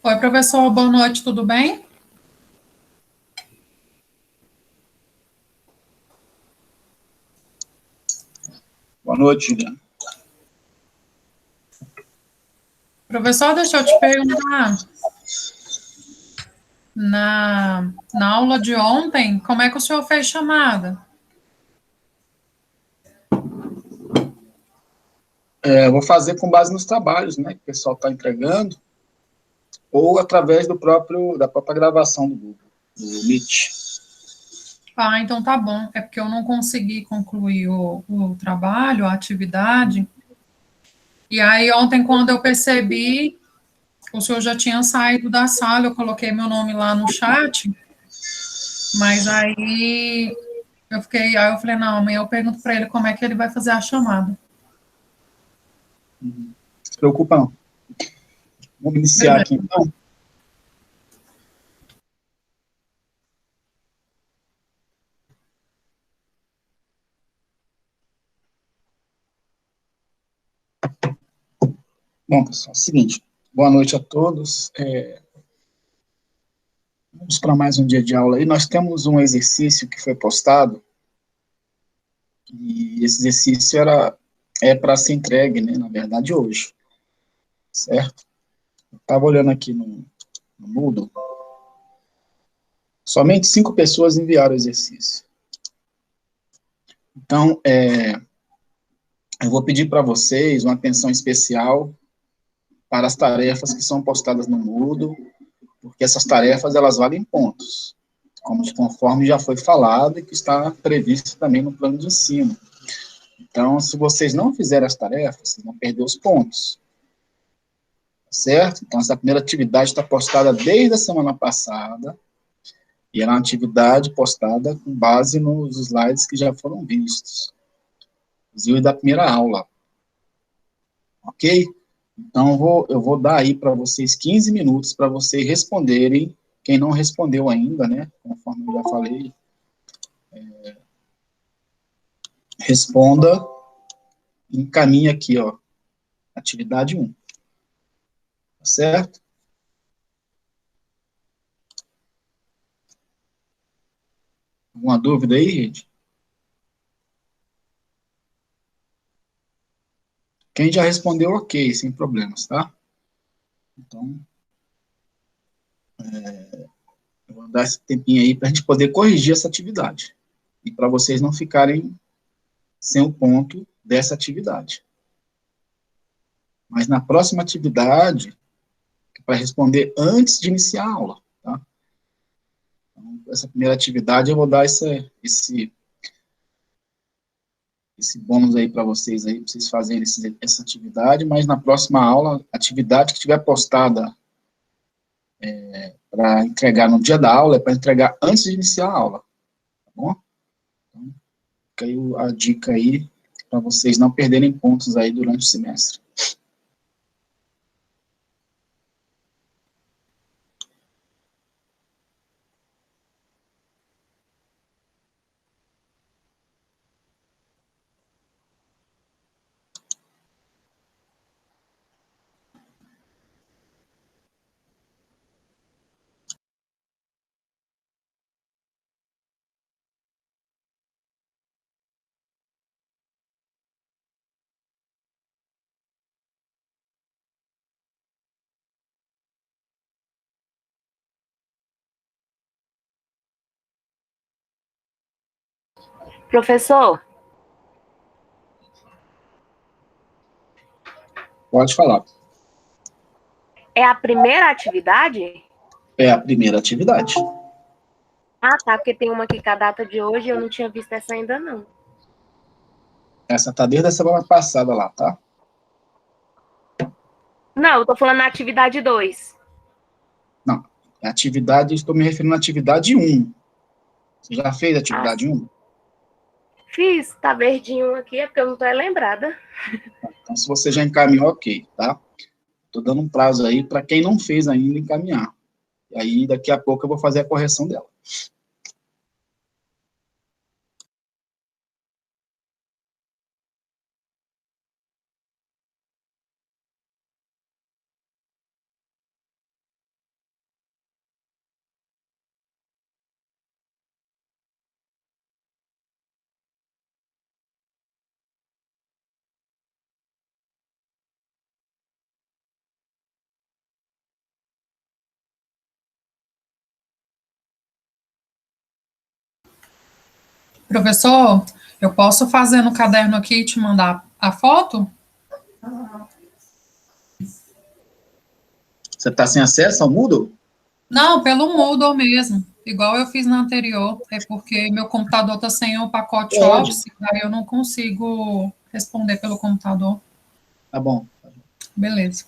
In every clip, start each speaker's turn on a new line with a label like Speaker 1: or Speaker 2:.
Speaker 1: Oi, professor, boa noite, tudo bem?
Speaker 2: Boa noite, Juliana.
Speaker 1: Professor, deixa eu te perguntar, na aula de ontem, como é que o senhor fez chamada?
Speaker 2: Vou fazer com base nos trabalhos, né, que o pessoal está entregando, ou através da própria gravação do Google, do Meet.
Speaker 1: Ah, então tá bom, é porque eu não consegui concluir o trabalho, a atividade, e aí ontem, quando eu percebi, o senhor já tinha saído da sala, eu coloquei meu nome lá no chat, mas aí eu falei, não, amanhã eu pergunto para ele como é que ele vai fazer a chamada.
Speaker 2: Não se preocupa, não. Vamos iniciar
Speaker 1: Beleza.
Speaker 2: aqui, então. Bom, pessoal, é o seguinte, boa noite a todos. Vamos para mais um dia de aula aí. Nós temos um exercício que foi postado, e esse exercício é para ser entregue, né, na verdade, hoje, certo? Eu estava olhando aqui no Moodle, somente 5 pessoas enviaram o exercício. Então, eu vou pedir para vocês uma atenção especial para as tarefas que são postadas no Moodle, porque essas tarefas elas valem pontos, conforme já foi falado e que está previsto também no plano de ensino. Então, se vocês não fizerem as tarefas, vocês vão perder os pontos, certo? Então, essa primeira atividade está postada desde a semana passada, e é uma atividade postada com base nos slides que já foram vistos, inclusive da primeira aula, ok? Então, eu vou dar aí para vocês 15 minutos para vocês responderem. Quem não respondeu ainda, né? Conforme eu já falei, responda e encaminhe aqui, ó, atividade 1. Tá certo? Alguma dúvida aí, gente? Quem já respondeu, ok, sem problemas, tá? Então, eu vou dar esse tempinho aí para a gente poder corrigir essa atividade. E para vocês não ficarem sem o ponto dessa atividade. Mas na próxima atividade, para responder antes de iniciar a aula, tá? Então, essa primeira atividade eu vou dar esse bônus aí para vocês fazerem essa atividade, mas na próxima aula, a atividade que tiver postada para entregar no dia da aula é para entregar antes de iniciar a aula, tá bom? Então, fica aí a dica aí para vocês não perderem pontos aí durante o semestre.
Speaker 3: Professor,
Speaker 2: Pode falar.
Speaker 3: é a primeira atividade?
Speaker 2: É a primeira atividade.
Speaker 3: Ah, tá, porque tem uma aqui com a data de hoje e eu não tinha visto essa ainda não.
Speaker 2: Essa tá desde a semana passada lá, tá?
Speaker 3: Não, eu tô falando na atividade 2.
Speaker 2: Não, estou me referindo à atividade 1. Você já fez a
Speaker 3: Ah,
Speaker 2: atividade 1?
Speaker 3: fiz, tá verdinho aqui, é porque eu não tô lembrada.
Speaker 2: Então, se você já encaminhou, ok, tá? Estou dando um prazo aí para quem não fez ainda encaminhar. E aí, daqui a pouco, eu vou fazer a correção dela.
Speaker 1: Professor, eu posso fazer no caderno aqui e te mandar a foto?
Speaker 2: Você está sem acesso ao Moodle?
Speaker 1: Não, pelo Moodle mesmo, igual eu fiz na anterior. É porque meu computador está sem o pacote
Speaker 2: Pode.
Speaker 1: Office, daí eu não consigo responder pelo computador.
Speaker 2: Tá bom.
Speaker 1: Beleza.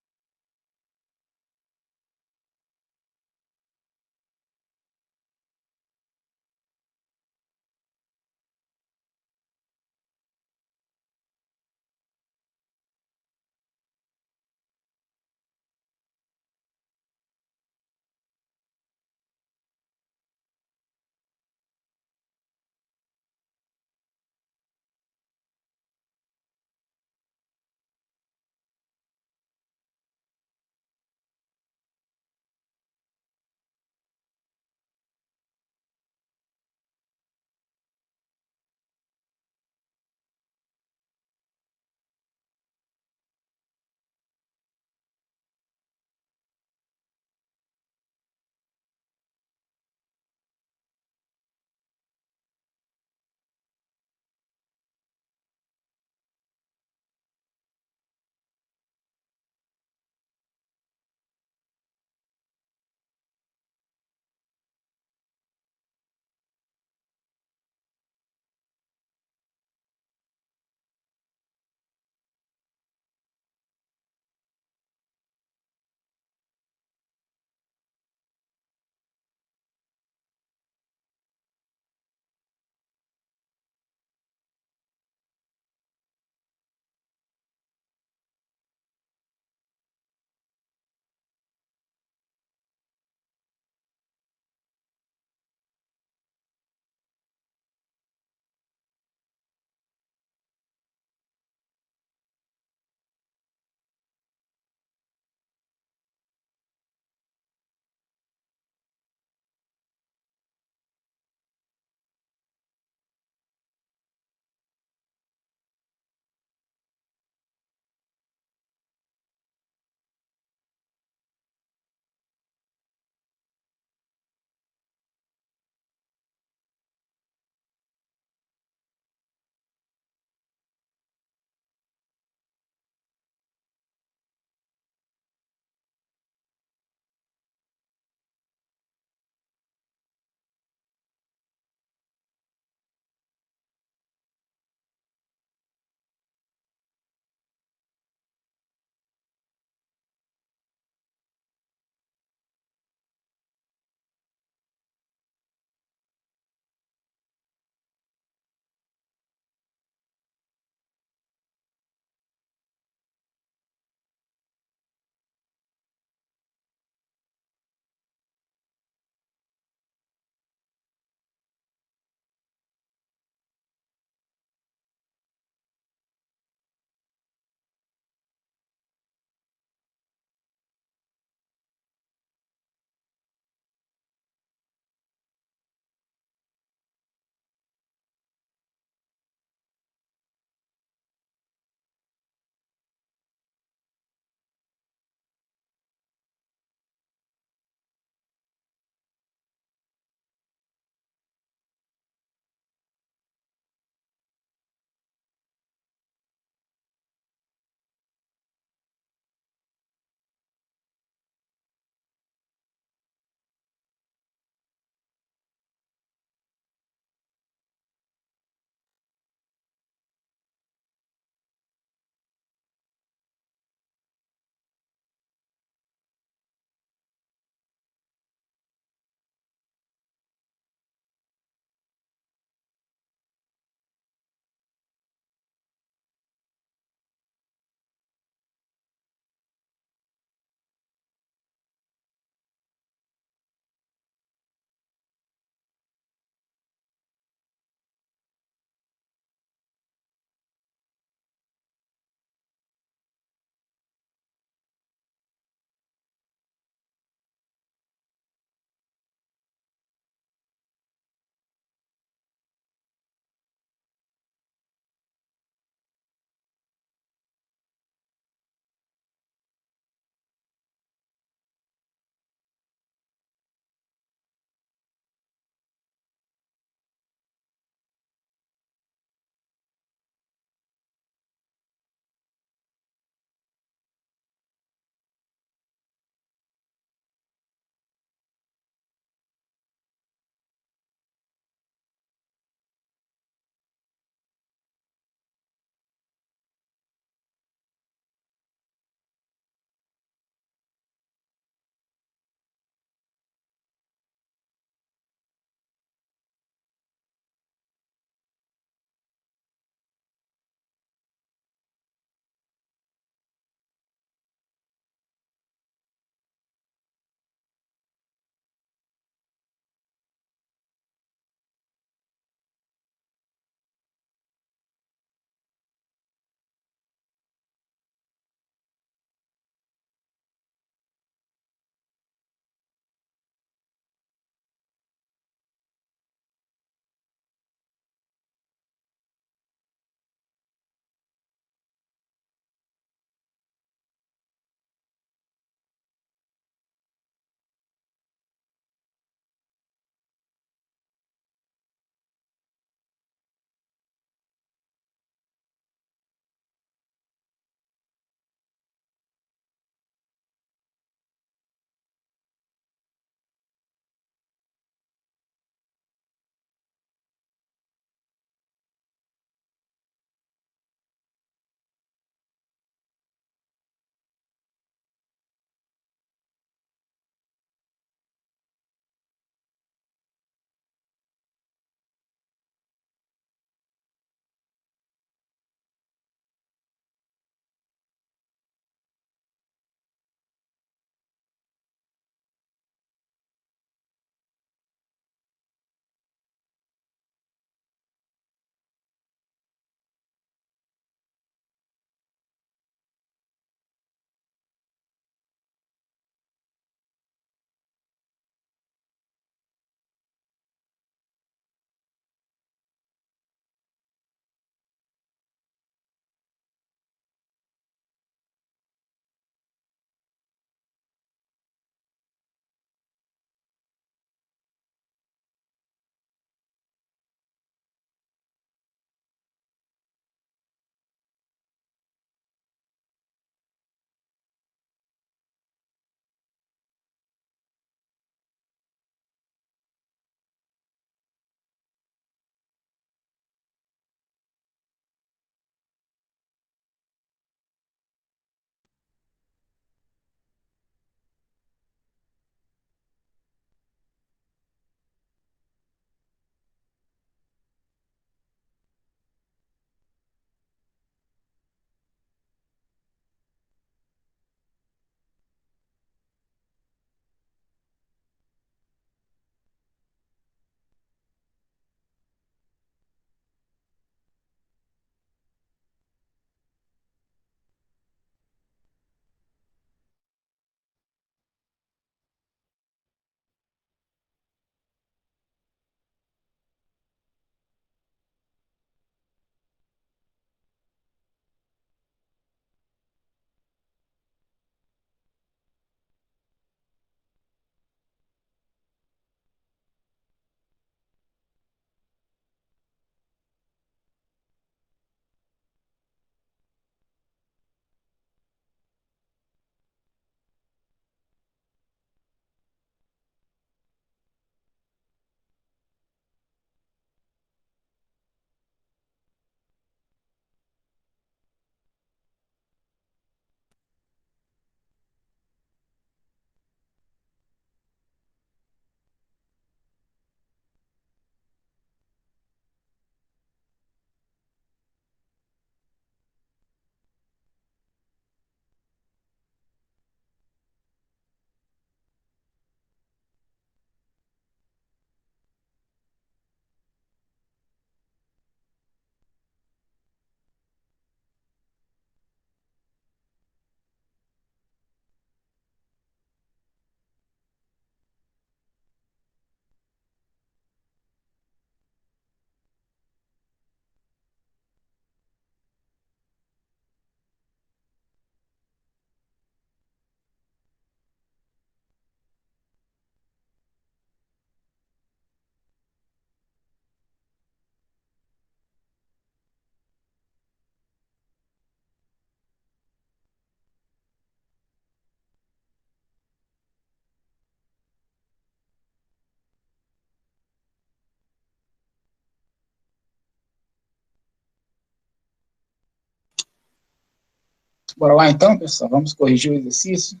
Speaker 2: Bora lá, então, pessoal? Vamos corrigir o exercício?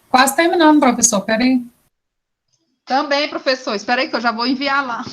Speaker 1: Quase terminando, professor, peraí.
Speaker 4: Também, professor. Espera aí que eu já vou enviar lá.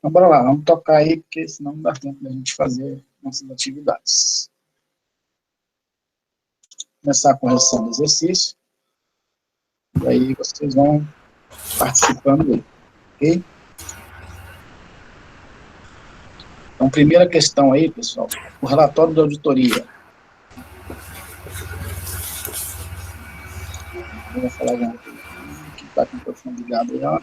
Speaker 2: Então, bora lá, vamos tocar aí, porque senão não dá tempo da gente fazer nossas atividades. Começar a correção do exercício. E aí vocês vão participando aí, ok? Então, primeira questão aí, pessoal, o relatório da auditoria. Eu vou falar alguma coisa que está com o microfone ligado aí, ó.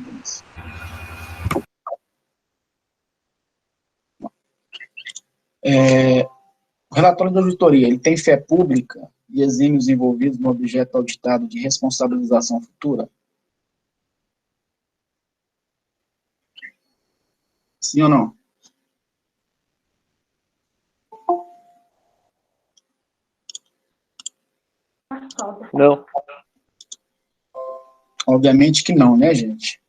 Speaker 2: O relatório da auditoria, ele tem fé pública e exime os envolvidos no objeto auditado de responsabilização futura? Sim ou não?
Speaker 5: Não.
Speaker 2: Obviamente que não, né, gente?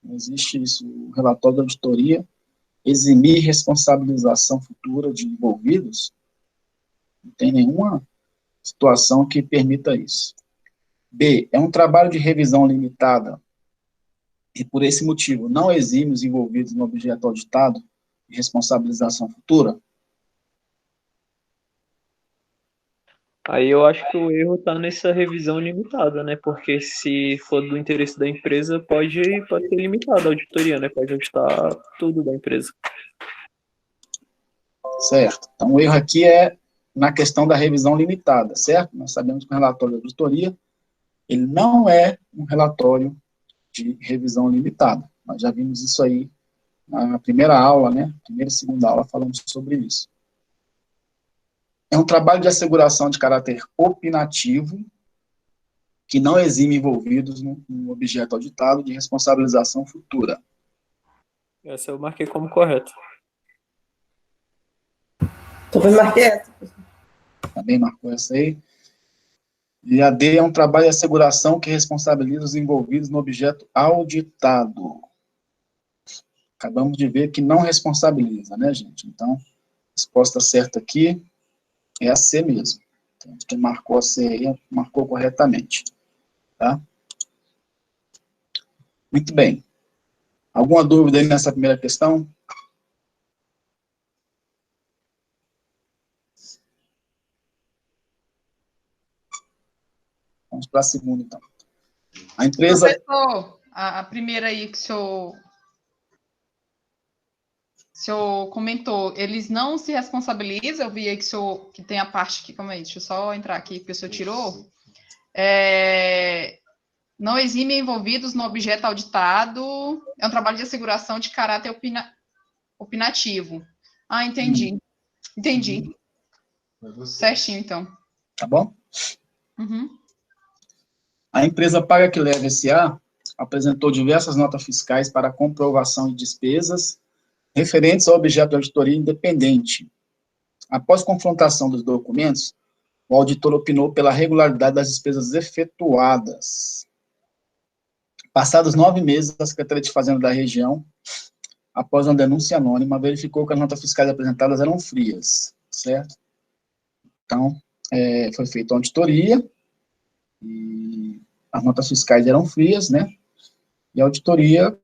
Speaker 2: Não existe isso. O relatório da auditoria eximir responsabilização futura de envolvidos, não tem nenhuma situação que permita isso. B, é um trabalho de revisão limitada e, por esse motivo, não exime os envolvidos no objeto auditado de responsabilização futura.
Speaker 5: Aí eu acho que o erro está nessa revisão limitada, né? Porque se for do interesse da empresa, pode ser limitada a auditoria, né? Pode auditar tudo da empresa.
Speaker 2: Certo. Então, o erro aqui é na questão da revisão limitada, certo? Nós sabemos que o relatório de auditoria, ele não é um relatório de revisão limitada. Nós já vimos isso aí na primeira aula, né? Primeira e segunda aula falamos sobre isso. É um trabalho de asseguração de caráter opinativo, que não exime envolvidos no objeto auditado de responsabilização futura.
Speaker 5: Essa eu marquei como correto.
Speaker 6: Também marquei essa.
Speaker 2: Também marcou essa aí. E a D é um trabalho de asseguração que responsabiliza os envolvidos no objeto auditado. Acabamos de ver que não responsabiliza, né, gente? Então, a resposta certa aqui é a C mesmo. Então, quem marcou a C aí, marcou corretamente. Tá? Muito bem. Alguma dúvida aí nessa primeira questão? Vamos para a segunda, então. A empresa...
Speaker 4: Professor, a primeira aí que o senhor comentou, eles não se responsabilizam, eu vi aí que tem a parte que, calma aí, deixa eu só entrar aqui, que o senhor tirou. Não exime envolvidos no objeto auditado, é um trabalho de asseguração de caráter opinativo. Ah, entendi. Entendi. Certinho, então.
Speaker 2: Tá bom?
Speaker 4: Uhum.
Speaker 2: A empresa Paga que Leva S.A. apresentou diversas notas fiscais para comprovação de despesas referentes ao objeto de auditoria independente. Após confrontação dos documentos, o auditor opinou pela regularidade das despesas efetuadas. Passados 9 meses, a Secretaria de Fazenda da região, após uma denúncia anônima, verificou que as notas fiscais apresentadas eram frias, certo? Então, foi feita uma auditoria, e as notas fiscais eram frias, né? E a auditoria,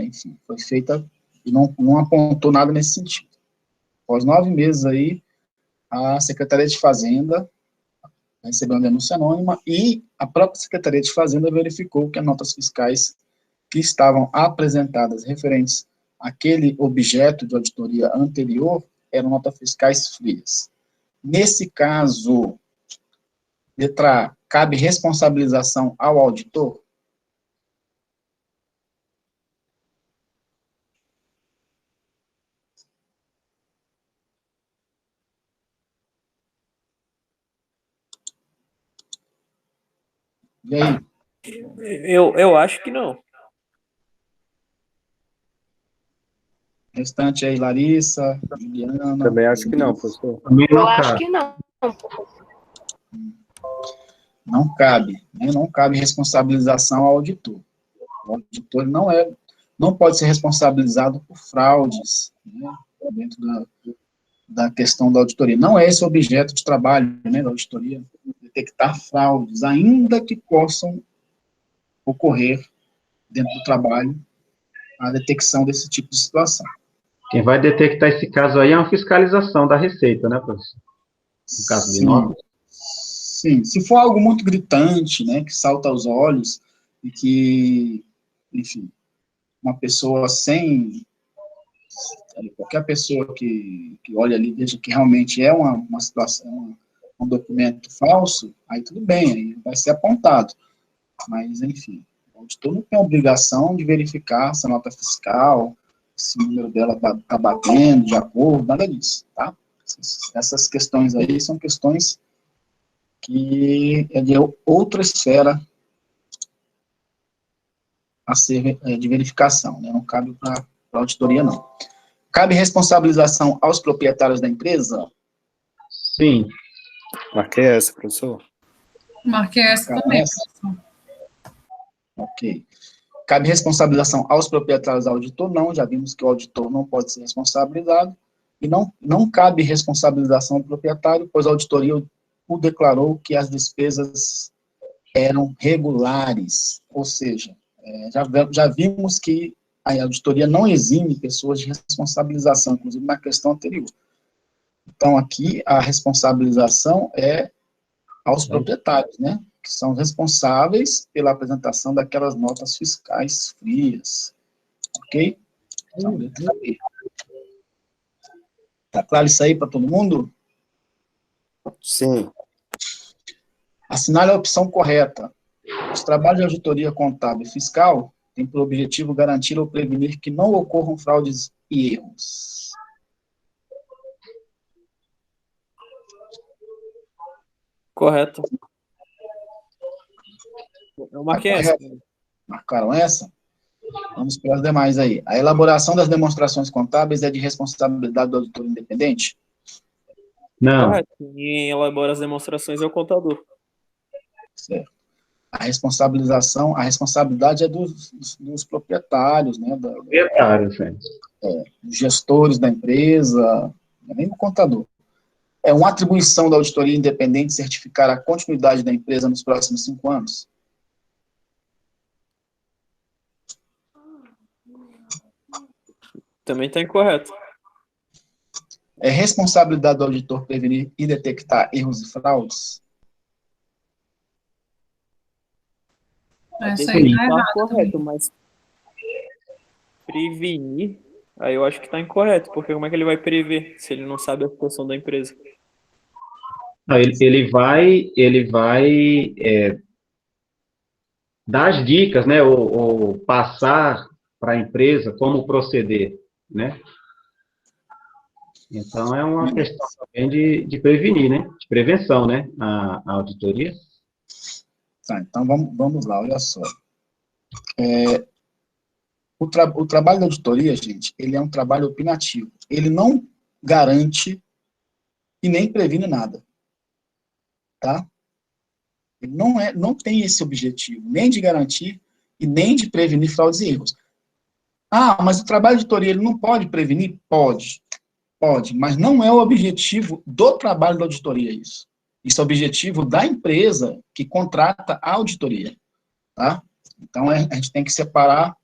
Speaker 2: enfim, foi feita e não apontou nada nesse sentido. Após 9 meses aí, a Secretaria de Fazenda recebeu uma denúncia anônima e a própria Secretaria de Fazenda verificou que as notas fiscais que estavam apresentadas referentes àquele objeto de auditoria anterior eram notas fiscais frias. Nesse caso, letra A, cabe responsabilização ao auditor? E aí?
Speaker 5: Eu acho que não.
Speaker 2: Restante aí, Larissa, Juliana.
Speaker 7: Também acho que não, professor.
Speaker 3: Eu acho que não.
Speaker 2: Não cabe, né? Não cabe responsabilização ao auditor. O auditor não pode ser responsabilizado por fraudes, né, dentro da questão da auditoria. Não é esse o objeto de trabalho, né, da auditoria, detectar fraudes, ainda que possam ocorrer dentro do trabalho a detecção desse tipo de situação.
Speaker 7: Quem vai detectar esse caso aí é uma fiscalização da Receita, né, professor? No caso de notas.
Speaker 2: Sim, se for algo muito gritante, né, que salta aos olhos, e que, enfim, uma pessoa qualquer pessoa que olha ali, veja que realmente é uma situação, um documento falso, aí tudo bem, aí vai ser apontado. Mas, enfim, o auditor não tem a obrigação de verificar se a nota fiscal, se o número dela está batendo de acordo, nada disso, tá? Essas questões aí são questões que é de outra esfera a ser de verificação, né? Não cabe para a auditoria, não. Cabe responsabilização aos proprietários da empresa?
Speaker 7: Sim.
Speaker 8: Marquei essa, professor.
Speaker 1: Marquei essa
Speaker 2: Marcaram
Speaker 1: também,
Speaker 2: essa?
Speaker 1: professor.
Speaker 2: Ok. Cabe responsabilização aos proprietários do auditor? Não, já vimos que o auditor não pode ser responsabilizado. E não cabe responsabilização ao proprietário, pois a auditoria o declarou que as despesas eram regulares. Ou seja, já vimos que a auditoria não exime pessoas de responsabilização, inclusive na questão anterior. Então, aqui, a responsabilização é aos proprietários, né? Que são responsáveis pela apresentação daquelas notas fiscais frias. Ok? Então, letra B. Tá claro isso aí para todo mundo?
Speaker 8: Sim.
Speaker 2: Assinale a opção correta. Os trabalhos de auditoria contábil e fiscal têm por objetivo garantir ou prevenir que não ocorram fraudes e erros.
Speaker 5: Correto. Eu marquei
Speaker 2: Tá
Speaker 5: essa.
Speaker 2: correto? Marcaram essa? Vamos para as demais aí. A elaboração das demonstrações contábeis é de responsabilidade do auditor independente?
Speaker 7: Não.
Speaker 5: Correto. Quem elabora as demonstrações é o contador.
Speaker 2: Certo. A responsabilidade é dos proprietários, né?
Speaker 7: Proprietários,
Speaker 2: Dos gestores da empresa, nem do contador. É uma atribuição da auditoria independente certificar a continuidade da empresa nos próximos 5 anos?
Speaker 5: Também está incorreto.
Speaker 2: É responsabilidade do auditor prevenir e detectar erros e fraudes?
Speaker 1: Essa aí tá
Speaker 5: Tá
Speaker 1: errada
Speaker 5: correto,
Speaker 1: também.
Speaker 5: mas prevenir, aí eu acho que está incorreto, porque como é que ele vai prever se ele não sabe a situação da empresa?
Speaker 7: Não, ele vai dar as dicas, né, ou passar para a empresa como proceder, né? Então, é uma questão também de prevenir, né? De prevenção, né? A auditoria.
Speaker 2: Tá, então vamos lá, olha só. O trabalho da auditoria, gente, ele é um trabalho opinativo. Ele não garante e nem previne nada. Tá? Ele não tem esse objetivo, nem de garantir e nem de prevenir fraudes e erros. Ah, mas o trabalho de auditoria, ele não pode prevenir? Pode, mas não é o objetivo do trabalho da auditoria isso. Isso é o objetivo da empresa que contrata a auditoria, tá? Então, a gente tem que separar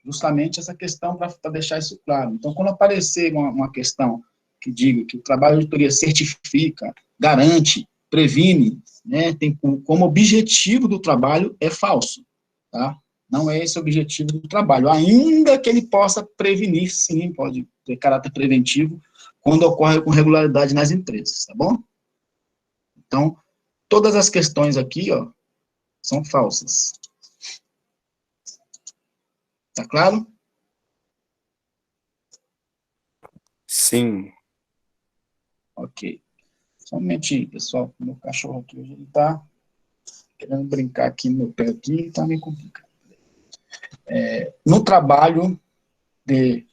Speaker 2: justamente essa questão para deixar isso claro. Então, quando aparecer uma questão que diga que o trabalho de auditoria certifica, garante, previne, né, tem como objetivo do trabalho, é falso, tá? Não é esse o objetivo do trabalho, ainda que ele possa prevenir, sim, pode ter caráter preventivo, quando ocorre com regularidade nas empresas, tá bom? Então, todas as questões aqui, ó, são falsas. Tá claro?
Speaker 8: Sim.
Speaker 2: Ok. Só um momentinho, pessoal, meu cachorro aqui hoje, ele tá querendo brincar aqui no meu pé aqui, tá meio complicado. No trabalho né,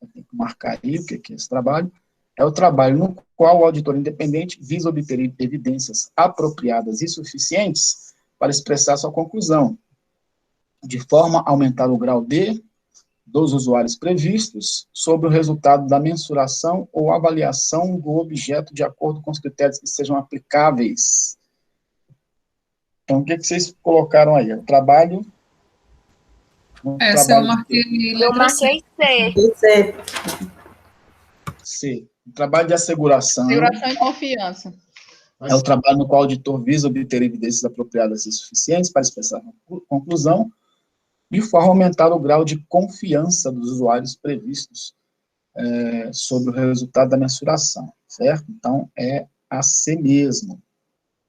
Speaker 2: eu tenho que marcar aí o que é esse trabalho, é o trabalho no qual o auditor independente visa obter evidências apropriadas e suficientes para expressar sua conclusão, de forma a aumentar o grau dos usuários previstos sobre o resultado da mensuração ou avaliação do objeto de acordo com os critérios que sejam aplicáveis. Então, o que vocês colocaram aí? O trabalho...
Speaker 1: Essa eu marquei
Speaker 3: Eu
Speaker 1: letra C.
Speaker 3: marquei C.
Speaker 6: Você,
Speaker 2: C. O trabalho de asseguração
Speaker 4: Seguração e confiança.
Speaker 2: é o trabalho no qual o auditor visa obter evidências apropriadas e suficientes para expressar a conclusão, de forma a aumentar o grau de confiança dos usuários previstos sobre o resultado da mensuração, certo? Então, é a C mesmo.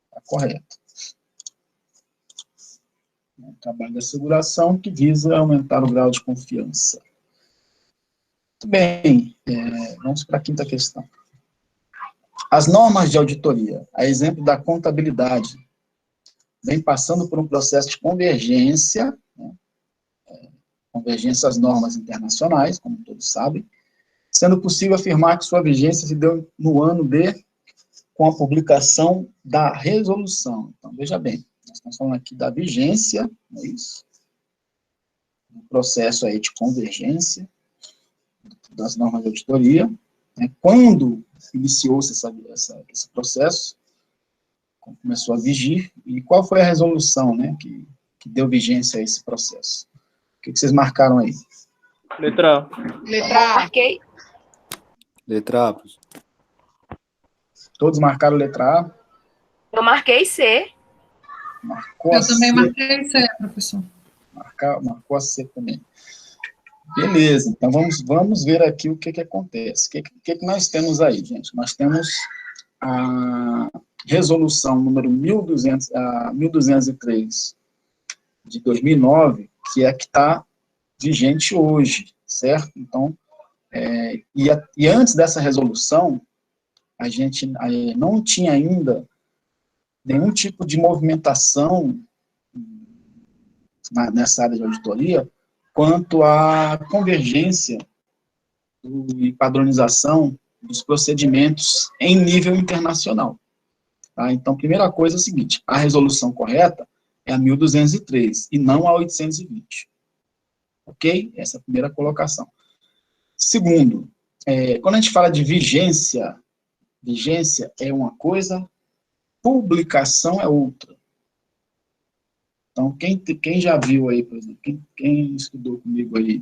Speaker 2: Está correto. É o trabalho de asseguração que visa aumentar o grau de confiança. Muito bem, vamos para a quinta questão. As normas de auditoria, a exemplo da contabilidade, vem passando por um processo de convergência, né, convergência às normas internacionais, como todos sabem, sendo possível afirmar que sua vigência se deu no ano com a publicação da resolução. Então, veja bem, nós estamos falando aqui da vigência, não é isso? Um processo aí de convergência das normas de auditoria, né? Quando iniciou-se esse processo, começou a vigir, e qual foi a resolução, né, que deu vigência a esse processo? O que vocês marcaram aí?
Speaker 5: Letra A.
Speaker 4: Letra A.
Speaker 3: Marquei.
Speaker 8: Letra A, professor.
Speaker 2: Todos marcaram letra A?
Speaker 3: Eu marquei C.
Speaker 2: Marcou a
Speaker 1: Eu também
Speaker 2: C.
Speaker 1: marquei C, professor.
Speaker 2: Marcou a C também. Beleza, então vamos ver aqui o que acontece. O que nós temos aí, gente? Nós temos a resolução número 1203 de 2009, que é a que está vigente hoje, certo? Então, e antes dessa resolução, a gente não tinha ainda nenhum tipo de movimentação nessa área de auditoria quanto à convergência e padronização dos procedimentos em nível internacional. Tá? Então, primeira coisa é o seguinte, a resolução correta é a 1203 e não a 820. Ok? Essa é a primeira colocação. Segundo, quando a gente fala de vigência é uma coisa, publicação é outra. Então, quem já viu aí, por exemplo, quem estudou comigo aí,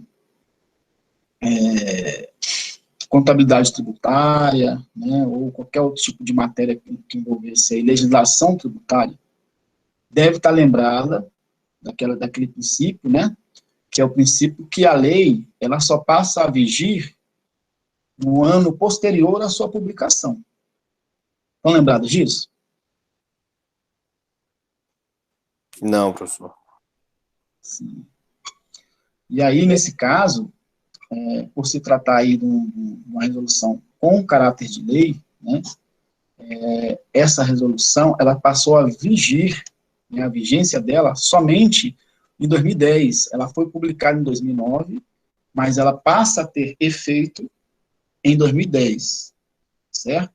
Speaker 2: contabilidade tributária, né, ou qualquer outro tipo de matéria que envolvesse aí, legislação tributária, deve estar lembrada daquele princípio, né, que é o princípio que a lei, ela só passa a vigir no ano posterior à sua publicação. Estão lembrados disso?
Speaker 8: Não, professor.
Speaker 2: Sim. E aí, nesse caso, por se tratar aí de uma resolução com caráter de lei, né, essa resolução, ela passou a vigir, né, a vigência dela, somente em 2010. Ela foi publicada em 2009, mas ela passa a ter efeito em 2010, certo?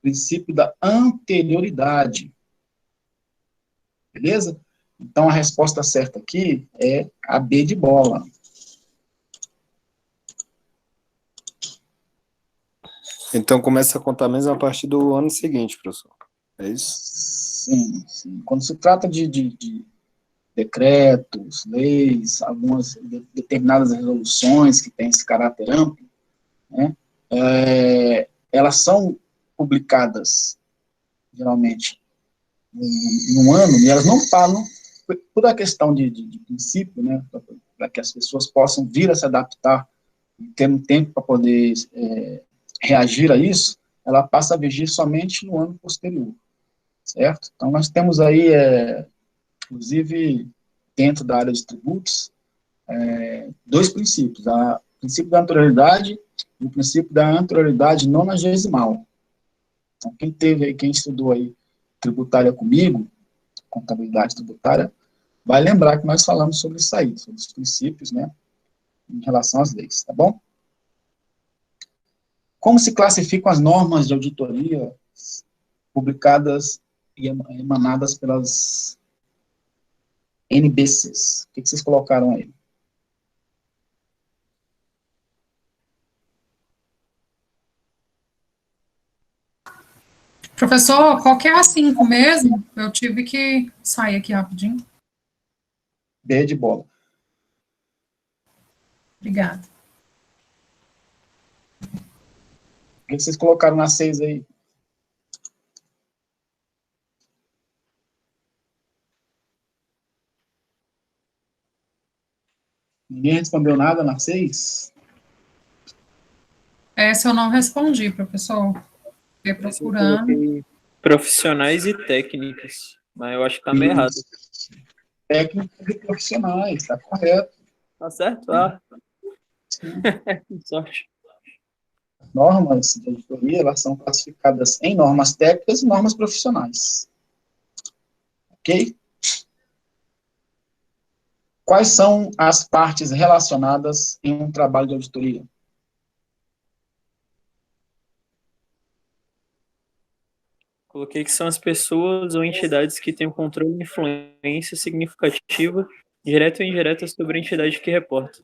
Speaker 2: Princípio da anterioridade. Beleza? Então, a resposta certa aqui é a B de bola.
Speaker 8: Então começa a contar mesmo a partir do ano seguinte, professor. É isso?
Speaker 2: Sim, sim. Quando se trata de decretos, leis, algumas determinadas resoluções que têm esse caráter amplo, né, elas são publicadas, geralmente, em um ano, e elas não falam, por a questão de princípio, né, para que as pessoas possam vir a se adaptar e ter um tempo para poder reagir a isso, ela passa a vigir somente no ano posterior, certo? Então, nós temos aí, inclusive, dentro da área de tributos, dois princípios, o princípio da anterioridade e o princípio da anterioridade nonagesimal. Então, quem estudou aí tributária comigo, contabilidade tributária, vai lembrar que nós falamos sobre isso aí, sobre os princípios, né, em relação às leis, tá bom? Como se classificam as normas de auditoria publicadas e emanadas pelas NBCs? O que vocês colocaram aí?
Speaker 1: Professor, qual que é a 5 mesmo? Eu tive que sair aqui rapidinho.
Speaker 2: B de bola.
Speaker 1: Obrigada.
Speaker 2: O que vocês colocaram na 6 aí? Ninguém respondeu nada na 6?
Speaker 1: Essa eu não respondi, professor. Fiquei
Speaker 5: Essa eu
Speaker 1: procurando.
Speaker 5: coloquei profissionais e técnicas, mas eu acho que tá meio errado.
Speaker 2: Técnicos e profissionais, está correto.
Speaker 5: Tá certo? Ah. Que sorte.
Speaker 2: Normas de auditoria, elas são classificadas em normas técnicas e normas profissionais. Ok? Quais são as partes relacionadas em um trabalho de auditoria?
Speaker 5: Coloquei que são as pessoas ou entidades que têm um controle e influência significativa, direta ou indireta, sobre a entidade que reporta.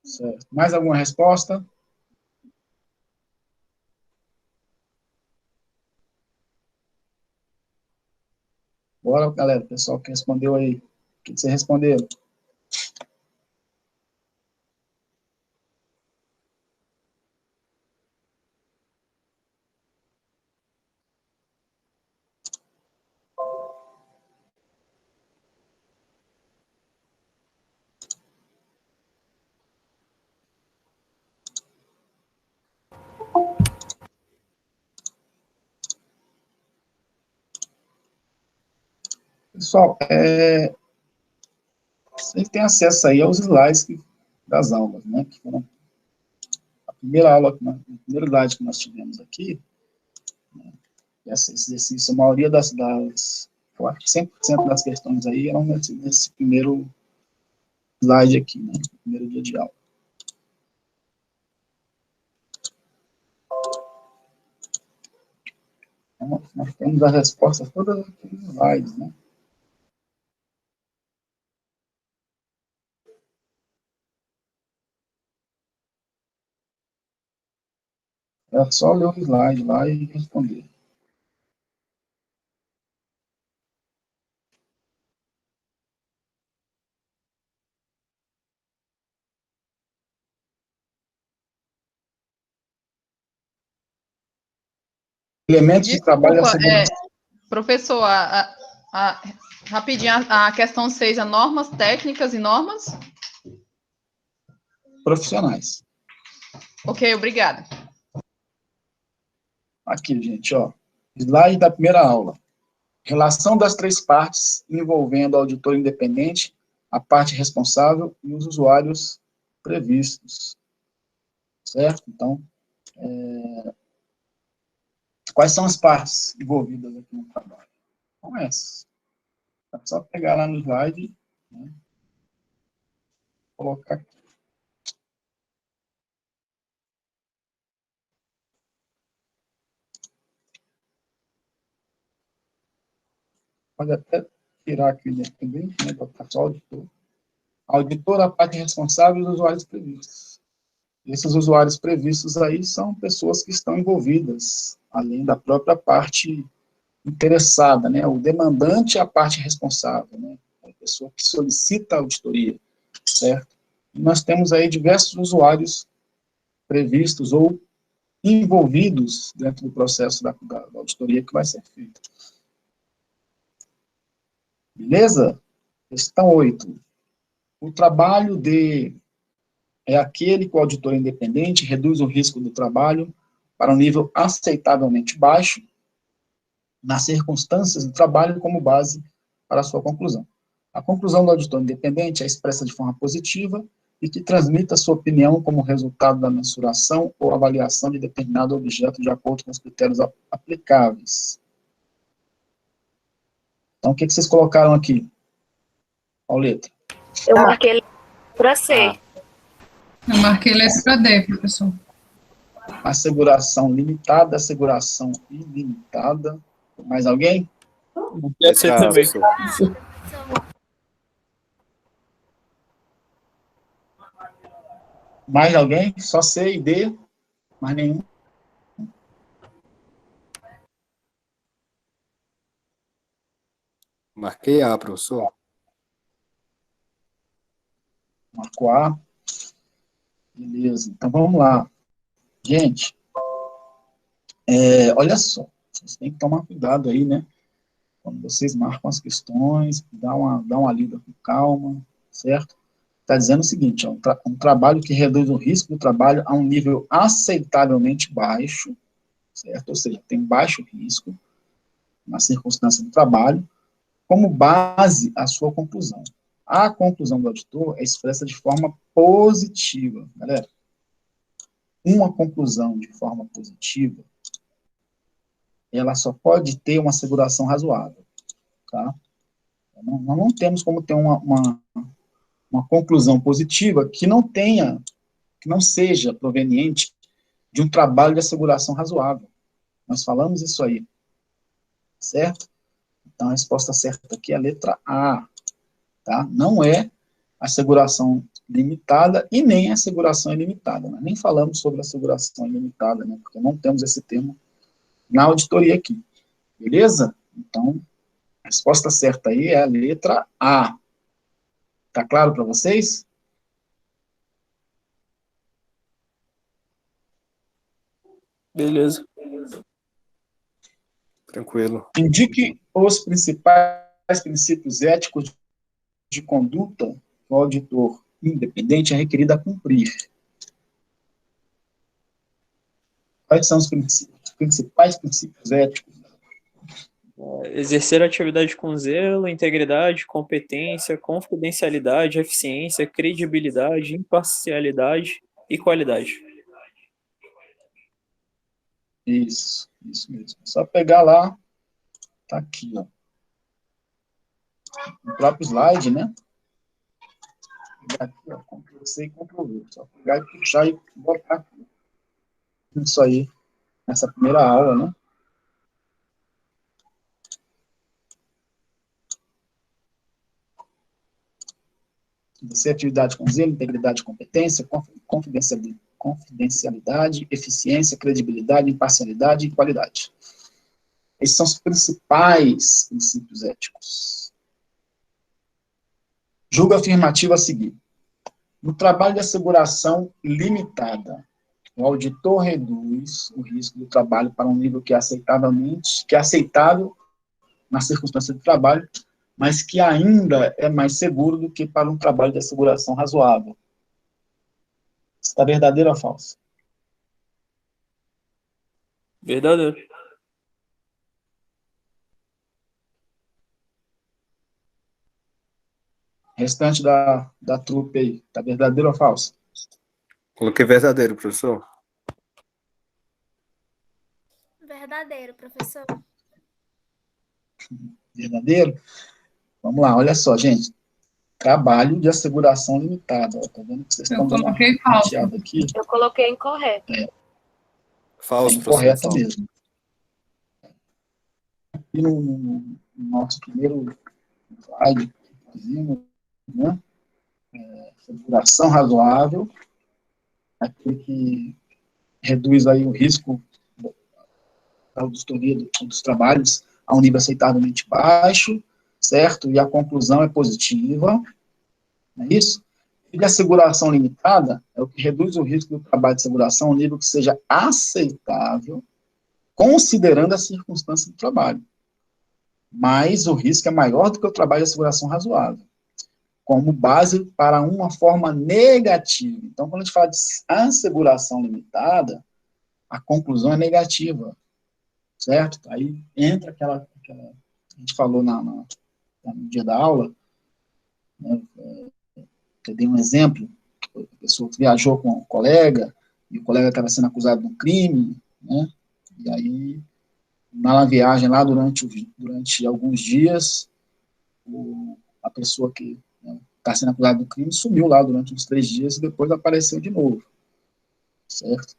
Speaker 2: Certo. Mais alguma resposta? Bora, galera, pessoal que respondeu aí. O que você respondeu? Pessoal, vocês têm acesso aí aos slides das aulas, né? Que foram a primeira aula, a primeira slide que nós tivemos aqui, né? Esse exercício, a maioria eu acho que 100% das questões aí eram nesse primeiro slide aqui, né? Primeiro dia de aula. Então, nós temos as respostas todas aqui nos slides, né? É só ler o slide lá e responder. Elementos de trabalho da
Speaker 4: Desculpa,
Speaker 2: segurança
Speaker 4: professor, rapidinho, a questão 6 é normas técnicas e normas?
Speaker 2: profissionais.
Speaker 4: Ok, obrigada.
Speaker 2: Aqui, gente, ó. Slide da primeira aula. Relação das três partes envolvendo o auditor independente, a parte responsável e os usuários previstos. Certo? Então, quais são as partes envolvidas aqui no trabalho? São essas. É só pegar lá no slide, né, colocar aqui. Pode até tirar aqui independente, né, botar só auditor. Auditor, a parte responsável e os usuários previstos. Esses usuários previstos aí são pessoas que estão envolvidas, além da própria parte interessada, né? O demandante é a parte responsável, né? A pessoa que solicita a auditoria, certo? E nós temos aí diversos usuários previstos ou envolvidos dentro do processo da auditoria que vai ser feita. Beleza? Questão 8. O trabalho é aquele que o auditor independente reduz o risco do trabalho para um nível aceitavelmente baixo, nas circunstâncias do trabalho como base para a sua conclusão. A conclusão do auditor independente é expressa de forma positiva e que transmita sua opinião como resultado da mensuração ou avaliação de determinado objeto de acordo com os critérios aplicáveis. Então, o que vocês colocaram aqui? Qual letra?
Speaker 3: Eu marquei para C.
Speaker 1: Eu marquei letra D, professor.
Speaker 2: Asseguração limitada, asseguração ilimitada. Mais alguém?
Speaker 5: Você também.
Speaker 2: Mais alguém? Só C e D? Mais nenhum?
Speaker 8: Marquei A, professor.
Speaker 2: Marcou A. Beleza. Então, vamos lá. Gente, olha só. Vocês têm que tomar cuidado aí, né? Quando vocês marcam as questões, dá uma lida com calma, certo? Está dizendo o seguinte, ó, um trabalho que reduz o risco do trabalho a um nível aceitavelmente baixo, certo? Ou seja, tem baixo risco na circunstância do trabalho, como base a sua conclusão. A conclusão do auditor é expressa de forma positiva, galera. Uma conclusão de forma positiva, ela só pode ter uma asseguração razoável, tá? Nós não temos como ter uma conclusão positiva que não seja proveniente de um trabalho de asseguração razoável. Nós falamos isso aí, certo? Então, a resposta certa aqui é a letra A, tá? Não é asseguração limitada e nem asseguração ilimitada. Nós nem falamos sobre asseguração ilimitada, né? Porque não temos esse termo na auditoria aqui. Beleza? Então, a resposta certa aí é a letra A. Tá claro para vocês?
Speaker 8: Beleza. Tranquilo.
Speaker 2: Indique os principais princípios éticos de conduta que o auditor independente é requerido a cumprir. Quais são os principais princípios éticos?
Speaker 5: Exercer a atividade com zelo, integridade, competência, confidencialidade, eficiência, credibilidade, imparcialidade e qualidade.
Speaker 2: Isso mesmo. Só pegar lá, tá aqui, ó. No próprio slide, né? Pegar aqui, ó, Ctrl+C e Ctrl+V. Só pegar e puxar e botar aqui. Isso aí, nessa primeira aula, né? Exercer atividade com zelo, integridade, competência, confidencialidade, eficiência, credibilidade, imparcialidade e qualidade. Esses são os principais princípios éticos. Julgo afirmativo a seguir. No trabalho de asseguração limitada, o auditor reduz o risco do trabalho para um nível que é aceitável na circunstância do trabalho, mas que ainda é mais seguro do que para um trabalho de asseguração razoável. Está verdadeiro ou falso?
Speaker 5: Verdadeiro.
Speaker 2: Restante da trupe aí, está verdadeiro ou falso?
Speaker 8: Coloquei verdadeiro, professor.
Speaker 9: Verdadeiro, professor.
Speaker 2: Verdadeiro? Vamos lá, olha só, gente. Trabalho de asseguração limitada. Está vendo que vocês estão dando uma rateada aqui?
Speaker 3: Eu coloquei incorreto.
Speaker 8: Falso,
Speaker 2: É incorreta
Speaker 8: professor.
Speaker 2: mesmo. Aqui no nosso primeiro slide, né? Asseguração razoável, aquele que reduz aí o risco da auditoria dos trabalhos a um nível aceitavelmente baixo, certo? E a conclusão é positiva, não é isso? E a asseguração limitada é o que reduz o risco do trabalho de asseguração a um nível que seja aceitável, considerando as circunstâncias do trabalho. Mas o risco é maior do que o trabalho de asseguração razoável, como base para uma forma negativa. Então, quando a gente fala de asseguração limitada, a conclusão é negativa, certo? Aí entra aquela que a gente falou no dia da aula, né? Eu dei um exemplo, a pessoa viajou com um colega, e o colega estava sendo acusado de um crime, né? E aí, na viagem lá, durante alguns dias, a pessoa que está sendo acusada do crime sumiu lá durante uns 3 dias e depois apareceu de novo, certo?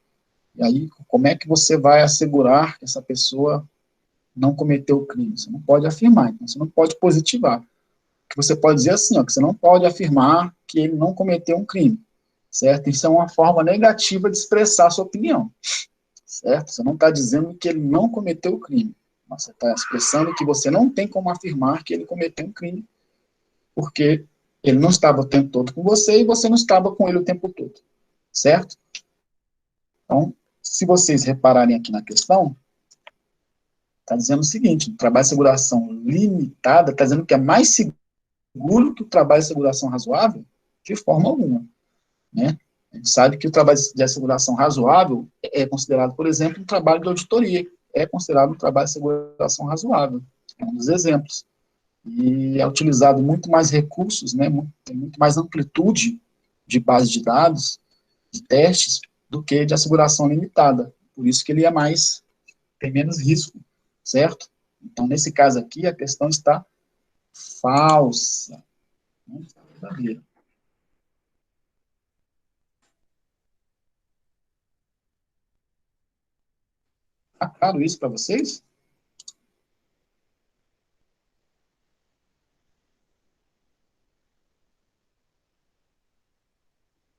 Speaker 2: E aí, como é que você vai assegurar que essa pessoa não cometeu o crime? Você não pode afirmar, então você não pode positivar. Que você pode dizer assim, ó, que você não pode afirmar que ele não cometeu um crime, certo? Isso é uma forma negativa de expressar a sua opinião, certo? Você não está dizendo que ele não cometeu o crime, mas você está expressando que você não tem como afirmar que ele cometeu um crime, porque ele não estava o tempo todo com você e você não estava com ele o tempo todo, certo? Então, se vocês repararem aqui na questão, está dizendo o seguinte: o trabalho de seguração limitada está dizendo que é mais seguro que o trabalho de seguração razoável? De forma alguma, né? A gente sabe que o trabalho de asseguração razoável é considerado, por exemplo, um trabalho de auditoria, é considerado um trabalho de seguração razoável, é um dos exemplos. E é utilizado muito mais recursos, né, tem muito mais amplitude de base de dados, de testes, do que de asseguração limitada. Por isso que ele tem menos risco, certo? Então, nesse caso aqui, a questão está falsa. Não verdadeira. Tá claro isso para vocês?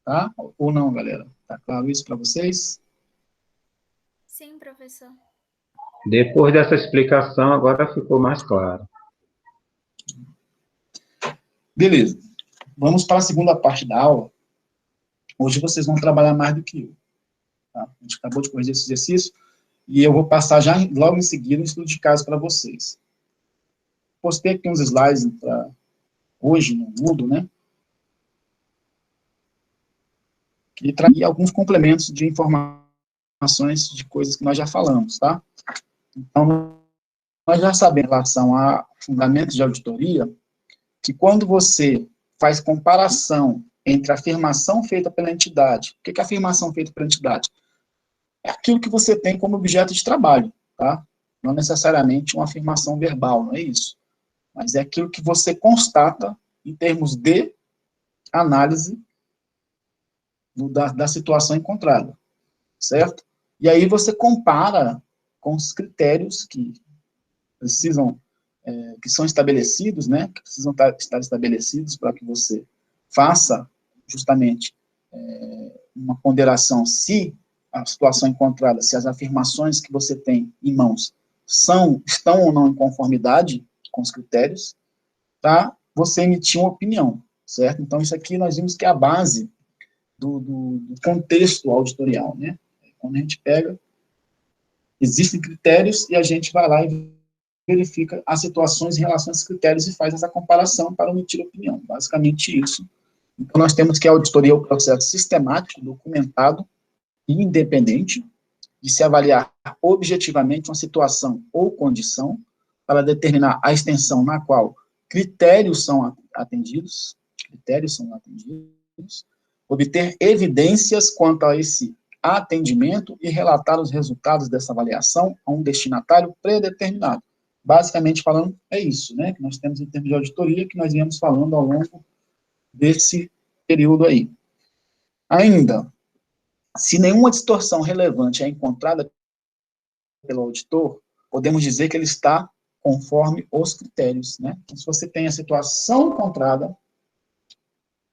Speaker 2: Tá? Ou não, galera? Tá claro isso para vocês?
Speaker 9: Sim, professor.
Speaker 7: Depois dessa explicação, agora ficou mais claro.
Speaker 2: Beleza. Vamos para a segunda parte da aula. Hoje vocês vão trabalhar mais do que eu. Tá? A gente acabou de corrigir esse exercício e eu vou passar já logo em seguida um estudo de caso para vocês. Postei aqui uns slides para hoje no Moodle, né? E trazer alguns complementos de informações de coisas que nós já falamos, tá? Então, nós já sabemos em relação a fundamentos de auditoria, que quando você faz comparação entre a afirmação feita pela entidade, o que é a afirmação feita pela entidade? É aquilo que você tem como objeto de trabalho, tá? Não necessariamente uma afirmação verbal, não é isso. Mas é aquilo que você constata em termos de análise da situação encontrada, certo? E aí você compara com os critérios que precisam, que são estabelecidos, né, que precisam estar estabelecidos para que você faça justamente uma ponderação se a situação encontrada, se as afirmações que você tem em mãos estão ou não em conformidade com os critérios, para você emitir uma opinião, certo? Então, isso aqui nós vimos que é a base do contexto auditorial, né? Quando a gente pega, existem critérios e a gente vai lá e verifica as situações em relação a esses critérios e faz essa comparação para emitir opinião. Basicamente isso. Então, nós temos que a auditoria é um processo sistemático, documentado e independente de se avaliar objetivamente uma situação ou condição para determinar a extensão na qual critérios são atendidos, obter evidências quanto a esse atendimento e relatar os resultados dessa avaliação a um destinatário predeterminado. Basicamente falando, é isso, né, que nós temos em termos de auditoria, que nós viemos falando ao longo desse período aí. Ainda, se nenhuma distorção relevante é encontrada pelo auditor, podemos dizer que ele está conforme os critérios, né? Então, se você tem a situação encontrada,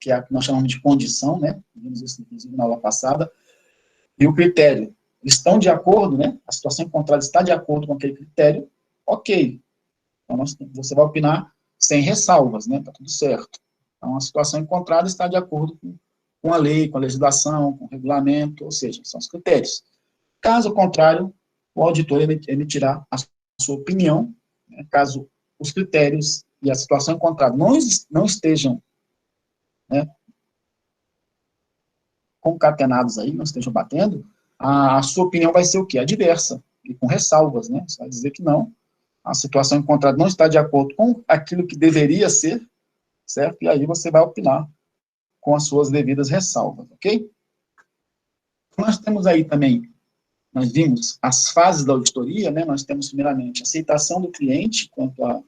Speaker 2: que é a que nós chamamos de condição, né? Vimos isso, inclusive, na aula passada, e o critério estão de acordo, né? A situação encontrada está de acordo com aquele critério, ok. Então, você vai opinar sem ressalvas, né? Tá tudo certo. Então, a situação encontrada está de acordo com a lei, com a legislação, com o regulamento, ou seja, são os critérios. Caso contrário, o auditor emitirá a sua opinião, né? Caso os critérios e a situação encontrada não estejam, né, concatenados aí, não estejam batendo, a sua opinião vai ser o quê? Adversa, e com ressalvas, né? Você vai dizer que não, a situação encontrada não está de acordo com aquilo que deveria ser, certo? E aí você vai opinar com as suas devidas ressalvas, ok? Nós temos aí também, nós vimos as fases da auditoria, né? Nós temos primeiramente a aceitação do cliente quanto à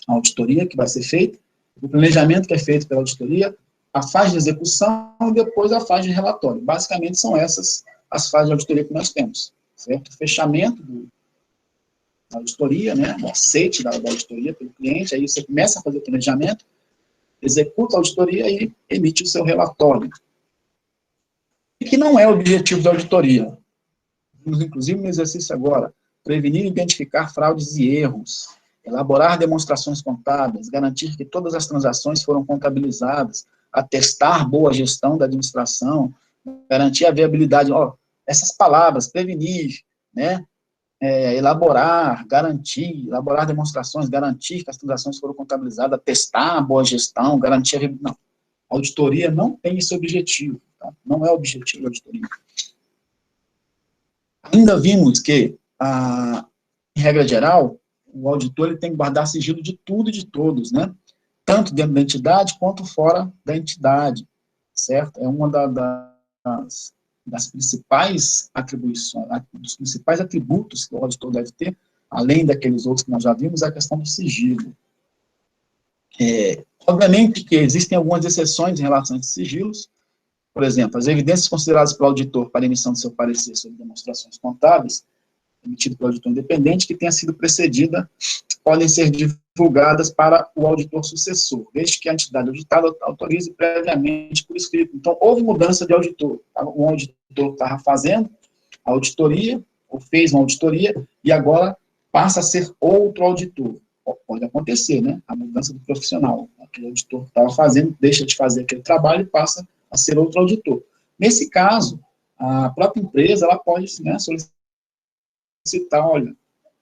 Speaker 2: auditoria que vai ser feita, o planejamento que é feito pela auditoria, a fase de execução e depois a fase de relatório. Basicamente são essas as fases de auditoria que nós temos, certo? O fechamento da auditoria, né? O aceite da auditoria pelo cliente, aí você começa a fazer o planejamento, executa a auditoria e emite o seu relatório. E que não é o objetivo da auditoria. Vamos, inclusive, no exercício agora, prevenir e identificar fraudes e erros, elaborar demonstrações contábeis, garantir que todas as transações foram contabilizadas, atestar boa gestão da administração, garantir a viabilidade, essas palavras, prevenir, né, elaborar, garantir, elaborar demonstrações, garantir que as transações foram contabilizadas, atestar a boa gestão, garantir a viabilidade. Não, a auditoria não tem esse objetivo, tá? Não é o objetivo da auditoria. Ainda vimos que, em regra geral, o auditor ele tem que guardar sigilo de tudo e de todos, né? Tanto dentro da entidade quanto fora da entidade, certo? É uma das principais atribuições, dos principais atributos que o auditor deve ter, além daqueles outros que nós já vimos, é a questão do sigilo. Obviamente que existem algumas exceções em relação a esses sigilos. Por exemplo, as evidências consideradas pelo auditor para emissão do seu parecer sobre demonstrações contábeis, emitido pelo auditor independente, que tenha sido precedida, podem ser divulgadas para o auditor sucessor, desde que a entidade auditada autorize previamente por escrito. Então, houve mudança de auditor. O auditor estava fazendo a auditoria, ou fez uma auditoria, e agora passa a ser outro auditor. Pode acontecer, né? A mudança do profissional. Aquele auditor que estava fazendo, deixa de fazer aquele trabalho e passa a ser outro auditor. Nesse caso, a própria empresa, ela pode, né, solicitar, olha,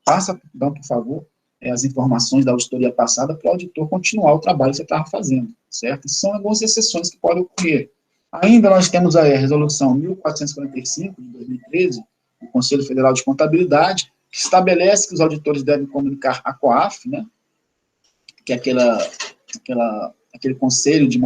Speaker 2: passa, então, por favor, as informações da auditoria passada para o auditor continuar o trabalho que você estava fazendo, certo? Isso são algumas exceções que podem ocorrer. Ainda nós temos a resolução 1445, de 2013, do Conselho Federal de Contabilidade, que estabelece que os auditores devem comunicar à COAF, né, que é aquele conselho de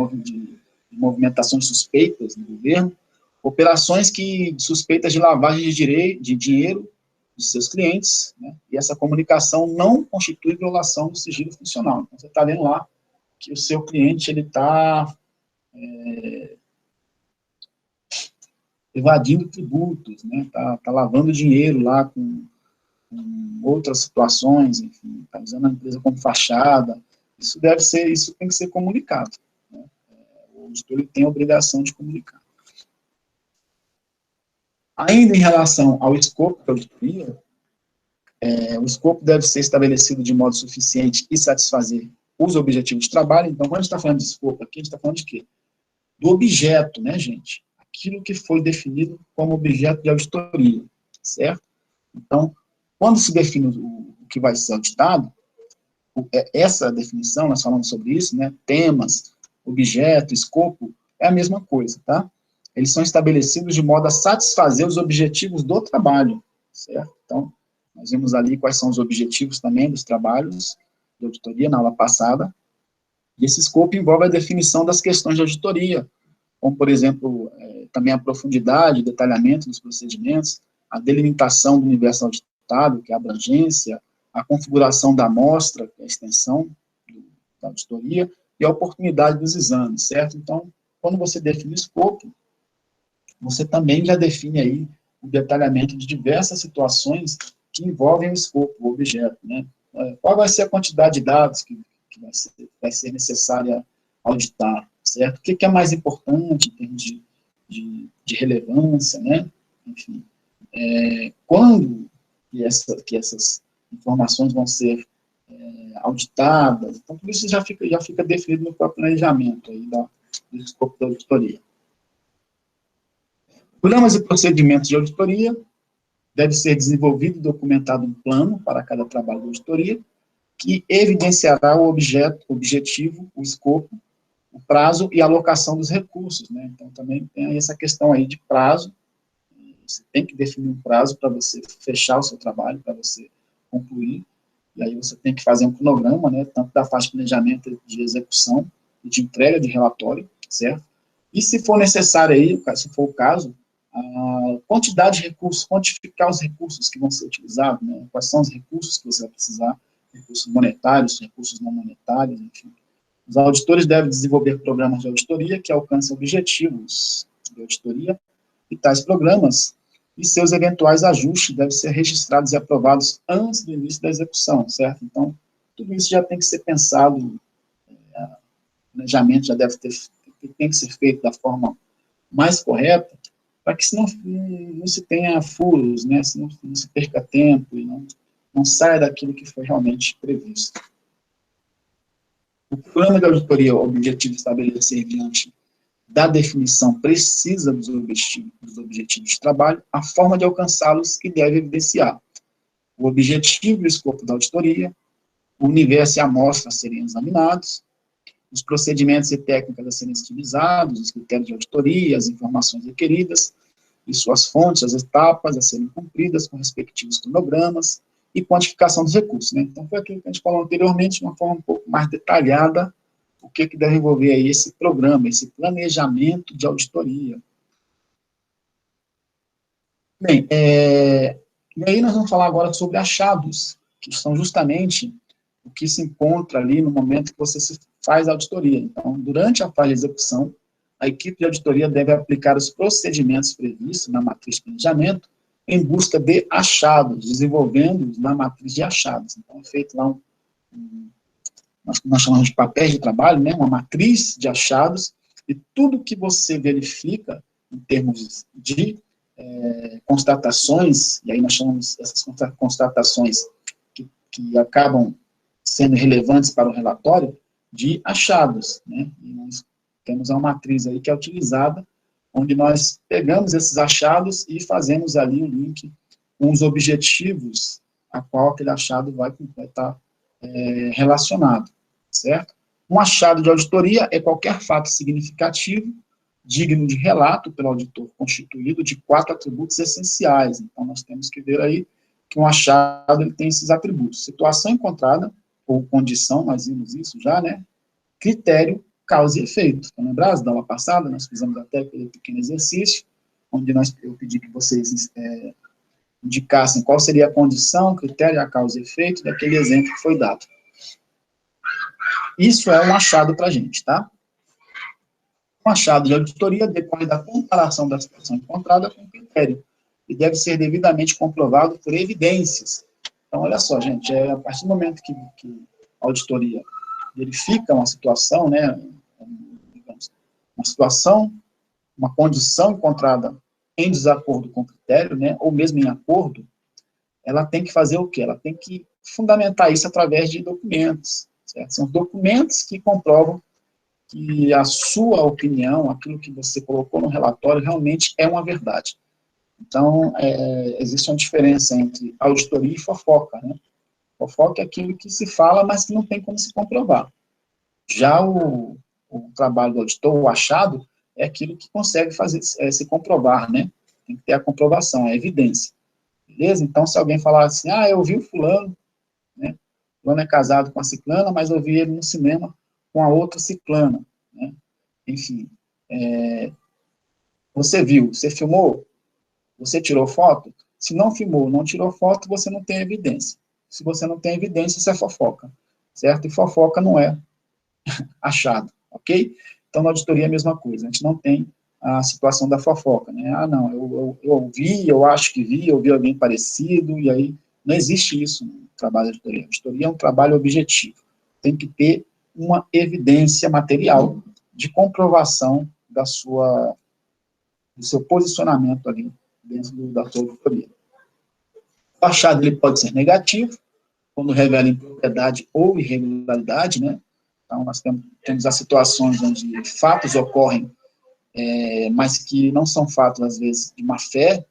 Speaker 2: movimentações suspeitas do governo, operações suspeitas de lavagem de dinheiro dos seus clientes, né, e essa comunicação não constitui violação do sigilo funcional. Então, você está vendo lá que o seu cliente, ele está evadindo tributos, né, tá lavando dinheiro lá com outras situações, enfim, está usando a empresa como fachada. Isso tem que ser comunicado, né? O auditor, ele tem a obrigação de comunicar. Ainda em relação ao escopo da auditoria, o escopo deve ser estabelecido de modo suficiente e satisfazer os objetivos de trabalho. Então, quando a gente está falando de escopo aqui, a gente está falando de quê? Do objeto, né, gente? Aquilo que foi definido como objeto de auditoria, certo? Então, quando se define o que vai ser auditado, essa definição, nós falamos sobre isso, né, temas, objeto, escopo, é a mesma coisa, tá? Eles são estabelecidos de modo a satisfazer os objetivos do trabalho, certo? Então, nós vimos ali quais são os objetivos também dos trabalhos de auditoria na aula passada, e esse escopo envolve a definição das questões de auditoria, como, por exemplo, também a profundidade, o detalhamento dos procedimentos, a delimitação do universo auditado, que é a abrangência, a configuração da amostra, que é a extensão da auditoria, e a oportunidade dos exames, certo? Então, quando você define o escopo, você também já define aí o detalhamento de diversas situações que envolvem o escopo, o objeto, né? Qual vai ser a quantidade de dados que vai ser necessária auditar, certo? O que é mais importante em termos de relevância, né? Enfim, quando que essas informações vão ser auditadas, então tudo isso já fica definido no próprio planejamento aí do escopo da auditoria. Programas e procedimentos de auditoria deve ser desenvolvido e documentado um plano para cada trabalho de auditoria, que evidenciará o objetivo, o escopo, o prazo e a alocação dos recursos, né? Então, também tem essa questão aí de prazo. Você tem que definir um prazo para você fechar o seu trabalho, para você concluir, e aí você tem que fazer um cronograma, né, tanto da fase de planejamento, de execução e de entrega de relatório, certo? E se for necessário aí, se for o caso, a quantidade de recursos, quantificar os recursos que vão ser utilizados, né, quais são os recursos que você vai precisar, recursos monetários, recursos não monetários, enfim. Os auditores devem desenvolver programas de auditoria que alcancem objetivos de auditoria, e tais programas e seus eventuais ajustes devem ser registrados e aprovados antes do início da execução, certo? Então, tudo isso já tem que ser pensado, o planejamento já tem que ser feito da forma mais correta, para que não se tenha furos, né, não se perca tempo e não saia daquilo que foi realmente previsto. O programa de auditoria, o objetivo de estabelecer diante da definição precisa dos objetivos de trabalho, a forma de alcançá-los que deve evidenciar o objetivo e o escopo da auditoria, o universo e a amostra a serem examinados, os procedimentos e técnicas a serem utilizados, os critérios de auditoria, as informações requeridas, e suas fontes, as etapas a serem cumpridas com respectivos cronogramas, e quantificação dos recursos, né? Então, foi aquilo que a gente falou anteriormente, de uma forma um pouco mais detalhada, o que deve envolver aí esse programa, esse planejamento de auditoria. Bem, e aí nós vamos falar agora sobre achados, que são justamente o que se encontra ali no momento que você faz a auditoria. Então, durante a fase de execução, a equipe de auditoria deve aplicar os procedimentos previstos na matriz de planejamento em busca de achados, desenvolvendo na matriz de achados. Então, é feito lá nós chamamos de papéis de trabalho, né, uma matriz de achados, e tudo que você verifica em termos de constatações, e aí nós chamamos essas constatações que acabam sendo relevantes para o relatório, de achados, né, e nós temos uma matriz aí que é utilizada, onde nós pegamos esses achados e fazemos ali o link com os objetivos a qual aquele achado vai estar relacionado, certo? Um achado de auditoria é qualquer fato significativo, digno de relato pelo auditor, constituído de 4 atributos essenciais. Então, nós temos que ver aí que um achado ele tem esses atributos: situação encontrada, ou condição, nós vimos isso já, né? Critério, causa e efeito. Estão lembrados da aula passada? Nós fizemos até aquele pequeno exercício, onde eu pedi que vocês indicassem qual seria a condição, critério, a causa e efeito daquele exemplo que foi dado. Isso é um achado para a gente, tá? Um achado de auditoria decorre da comparação da situação encontrada com o critério, e deve ser devidamente comprovado por evidências. Então, olha só, gente, a partir do momento que a auditoria verifica uma situação, né, digamos, uma situação, uma condição encontrada em desacordo com o critério, né, ou mesmo em acordo, ela tem que fazer o quê? Ela tem que fundamentar isso através de documentos, certo? São documentos que comprovam que a sua opinião, aquilo que você colocou no relatório, realmente é uma verdade. Então, existe uma diferença entre auditoria e fofoca, né? Fofoca é aquilo que se fala, mas que não tem como se comprovar. Já o trabalho do auditor, o achado, é aquilo que consegue se comprovar, né? Tem que ter a comprovação, a evidência. Beleza? Então, se alguém falar assim, eu vi o fulano, né? Fulano é casado com a ciclana, mas eu vi ele no cinema com a outra ciclana, né? Enfim, você viu, você filmou, você tirou foto? Se não filmou, não tirou foto, você não tem evidência. Se você não tem evidência, isso é fofoca, certo? E fofoca não é achado, ok? Então, na auditoria é a mesma coisa, a gente não tem a situação da fofoca, né? Não, eu ouvi, eu acho que vi, eu vi alguém parecido, e aí não existe isso no trabalho de auditoria. A auditoria é um trabalho objetivo, tem que ter uma evidência material de comprovação do seu posicionamento ali dentro da sua auditoria. O achado ele pode ser negativo, quando revela impropriedade ou irregularidade, né? Então, nós temos as situações onde fatos ocorrem, mas que não são fatos, às vezes, de má fé,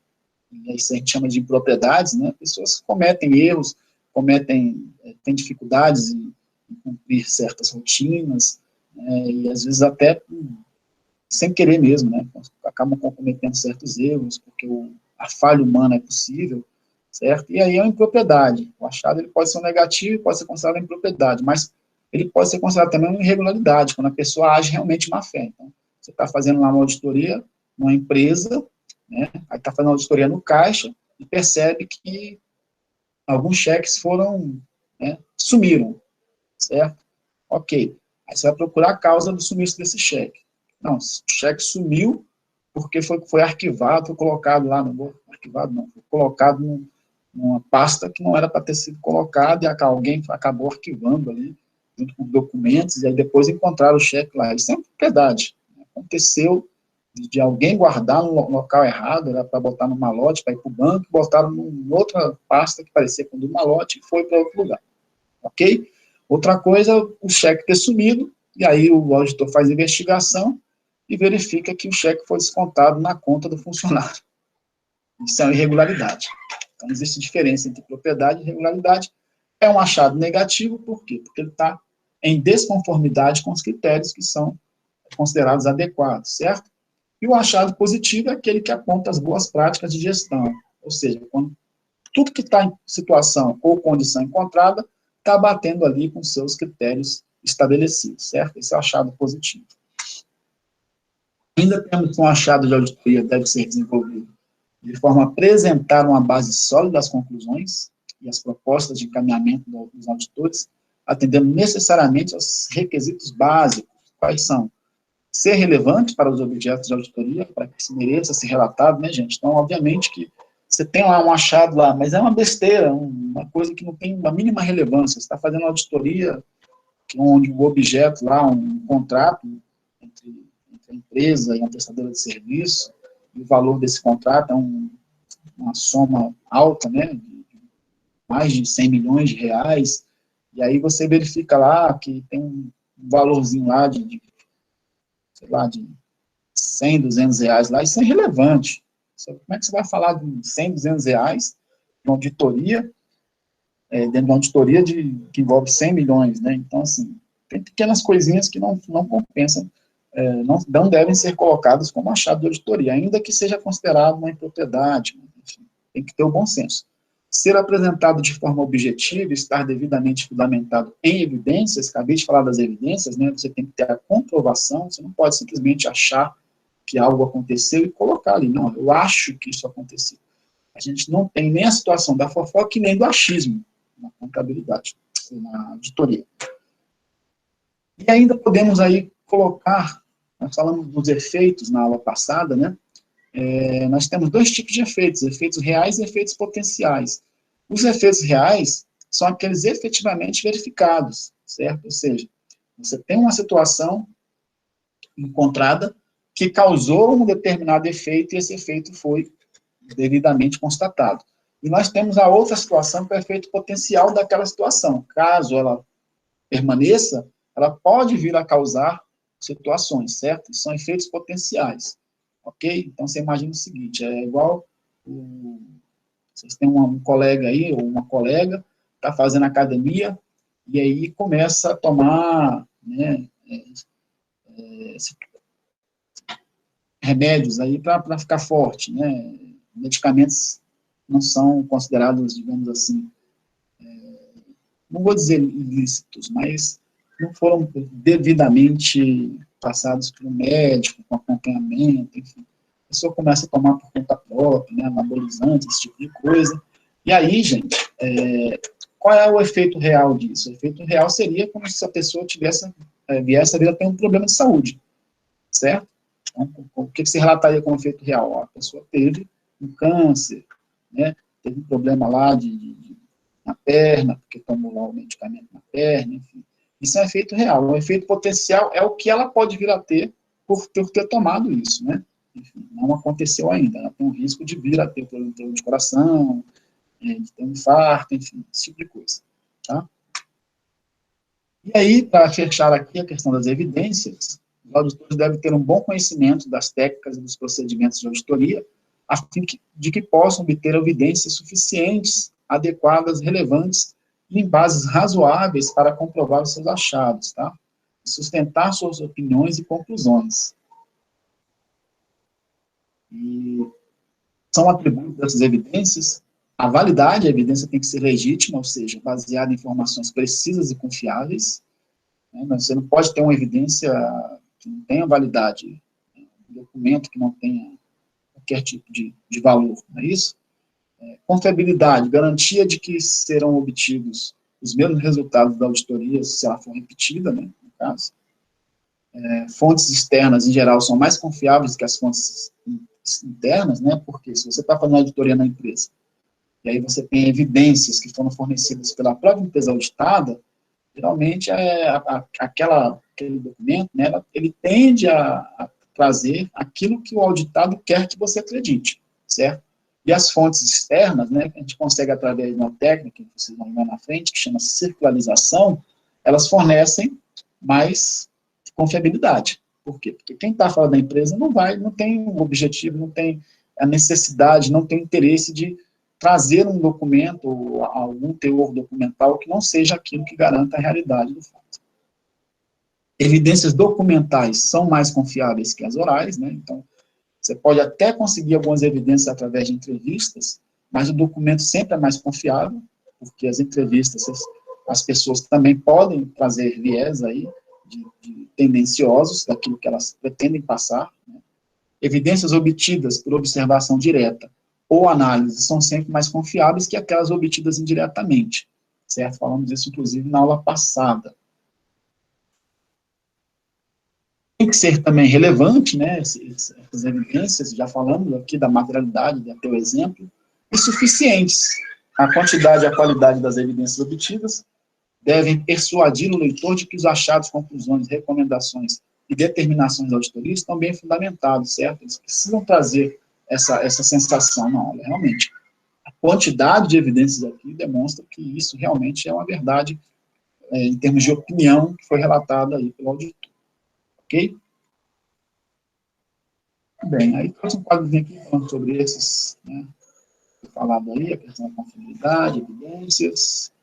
Speaker 2: e isso a gente chama de impropriedades, né? Pessoas cometem erros, têm dificuldades em cumprir certas rotinas, e às vezes até sem querer mesmo, né? Acabam cometendo certos erros, porque a falha humana é possível, certo? E aí é uma impropriedade. O achado ele pode ser um negativo e pode ser considerado uma impropriedade, mas ele pode ser considerado também uma irregularidade, quando a pessoa age realmente má fé. Então, você está fazendo lá uma auditoria numa empresa, né? Aí está fazendo uma auditoria no caixa e percebe que alguns cheques sumiram, certo? Ok. Aí você vai procurar a causa do sumiço desse cheque. Não, o cheque sumiu porque foi arquivado, foi colocado lá, foi colocado numa pasta que não era para ter sido colocado, e alguém acabou arquivando ali, junto com documentos, e aí depois encontraram o cheque lá. Isso é uma propriedade. Aconteceu de alguém guardar no local errado, era para botar no malote, para ir para o banco, botaram em outra pasta que parecia com o do malote e foi para outro lugar. Ok? Outra coisa, o cheque ter sumido, e aí o auditor faz investigação e verifica que o cheque foi descontado na conta do funcionário. Isso é uma irregularidade. Então, existe diferença entre propriedade e irregularidade. É um achado negativo, por quê? Porque ele está em desconformidade com os critérios que são considerados adequados, certo? E o achado positivo é aquele que aponta as boas práticas de gestão, ou seja, quando tudo que está em situação ou condição encontrada está batendo ali com seus critérios estabelecidos, certo? Esse é o achado positivo. Ainda temos que um achado de auditoria deve ser desenvolvido de forma a apresentar uma base sólida das conclusões e as propostas de encaminhamento dos auditores, atendendo necessariamente aos requisitos básicos. Quais são? Ser relevante para os objetos de auditoria, para que se mereça ser relatado, né, gente? Então, obviamente que você tem lá um achado lá, mas é uma besteira, uma coisa que não tem uma mínima relevância. Você está fazendo auditoria onde o objeto lá, um contrato entre a empresa e uma prestadora de serviço, e o valor desse contrato é uma soma alta, né, de mais de 100 milhões de reais, e aí você verifica lá que tem um valorzinho lá sei lá, de 100, 200 reais lá, isso é irrelevante. Como é que você vai falar de 100, 200 reais de uma auditoria, dentro de uma auditoria que envolve 100 milhões, né? Então, assim, tem pequenas coisinhas que não compensam, não devem ser colocadas como achado de auditoria, ainda que seja considerado uma impropriedade, enfim, tem que ter o bom senso. Ser apresentado de forma objetiva, estar devidamente fundamentado em evidências, acabei de falar das evidências, né, você tem que ter a comprovação, você não pode simplesmente achar que algo aconteceu e colocar ali, não, eu acho que isso aconteceu. A gente não tem nem a situação da fofoca e nem do achismo na contabilidade, na auditoria. E ainda podemos aí colocar, nós falamos dos efeitos na aula passada, né, nós temos dois tipos de efeitos reais e efeitos potenciais. Os efeitos reais são aqueles efetivamente verificados, certo? Ou seja, você tem uma situação encontrada que causou um determinado efeito e esse efeito foi devidamente constatado. E nós temos a outra situação, que é o efeito potencial daquela situação. Caso ela permaneça, ela pode vir a causar situações, certo? São efeitos potenciais. Ok? Então, você imagina o seguinte, é igual, vocês têm um colega aí, ou uma colega, está fazendo academia, e aí começa a tomar, né, remédios aí para ficar forte, né, medicamentos não são considerados, digamos assim, não vou dizer ilícitos, mas não foram devidamente passados por um médico, com acompanhamento, enfim. A pessoa começa a tomar por conta própria, né, anabolizantes, esse tipo de coisa. E aí, gente, qual é o efeito real disso? O efeito real seria como se a pessoa viesse a vir a ter um problema de saúde, certo? Então, o que se relataria como efeito real? A pessoa teve um câncer, né, teve um problema lá na perna, porque tomou lá o medicamento na perna, enfim. Isso é um efeito real. O efeito potencial é o que ela pode vir a ter por ter tomado isso, né? Enfim, não aconteceu ainda. Ela tem um risco de vir a ter problema de coração, de ter um infarto, enfim, esse tipo de coisa. Tá? E aí, para fechar aqui a questão das evidências, os auditores devem ter um bom conhecimento das técnicas e dos procedimentos de auditoria, a fim de que possam obter evidências suficientes, adequadas, relevantes, em bases razoáveis para comprovar os seus achados, tá? Sustentar suas opiniões e conclusões. E são atributos dessas evidências, a validade, a evidência tem que ser legítima, ou seja, baseada em informações precisas e confiáveis, né? Você não pode ter uma evidência que não tenha validade, um documento que não tenha qualquer tipo de valor, não é isso? Confiabilidade, garantia de que serão obtidos os mesmos resultados da auditoria, se ela for repetida, né, no caso. Fontes externas, em geral, são mais confiáveis que as fontes internas, né, porque se você está fazendo auditoria na empresa, e aí você tem evidências que foram fornecidas pela própria empresa auditada, geralmente aquele documento, né, ele tende a trazer aquilo que o auditado quer que você acredite, certo? E as fontes externas, né, a gente consegue através de uma técnica, que vocês vão ver na frente, que chama circularização, elas fornecem mais confiabilidade. Por quê? Porque quem está fora da empresa não tem um objetivo, não tem a necessidade, não tem interesse de trazer um documento ou algum teor documental que não seja aquilo que garanta a realidade do fato. Evidências documentais são mais confiáveis que as orais, né, então, você pode até conseguir algumas evidências através de entrevistas, mas o documento sempre é mais confiável, porque as entrevistas, as pessoas também podem trazer viés aí, de tendenciosos, daquilo que elas pretendem passar, né? Evidências obtidas por observação direta ou análise são sempre mais confiáveis que aquelas obtidas indiretamente, certo? Falamos isso, inclusive, na aula passada. Tem que ser também relevante, né, essas evidências, já falamos aqui da materialidade, já teu exemplo, e suficientes. A quantidade e a qualidade das evidências obtidas devem persuadir o leitor de que os achados, conclusões, recomendações e determinações da auditoria estão bem fundamentados, certo? Eles precisam trazer essa sensação na aula, realmente. A quantidade de evidências aqui demonstra que isso realmente é uma verdade, em termos de opinião, que foi relatada aí pelo auditor. Ok? Bem, aí trouxe um quadrozinho aqui falando sobre esses, né, falado aí, a questão da confiabilidade, evidências.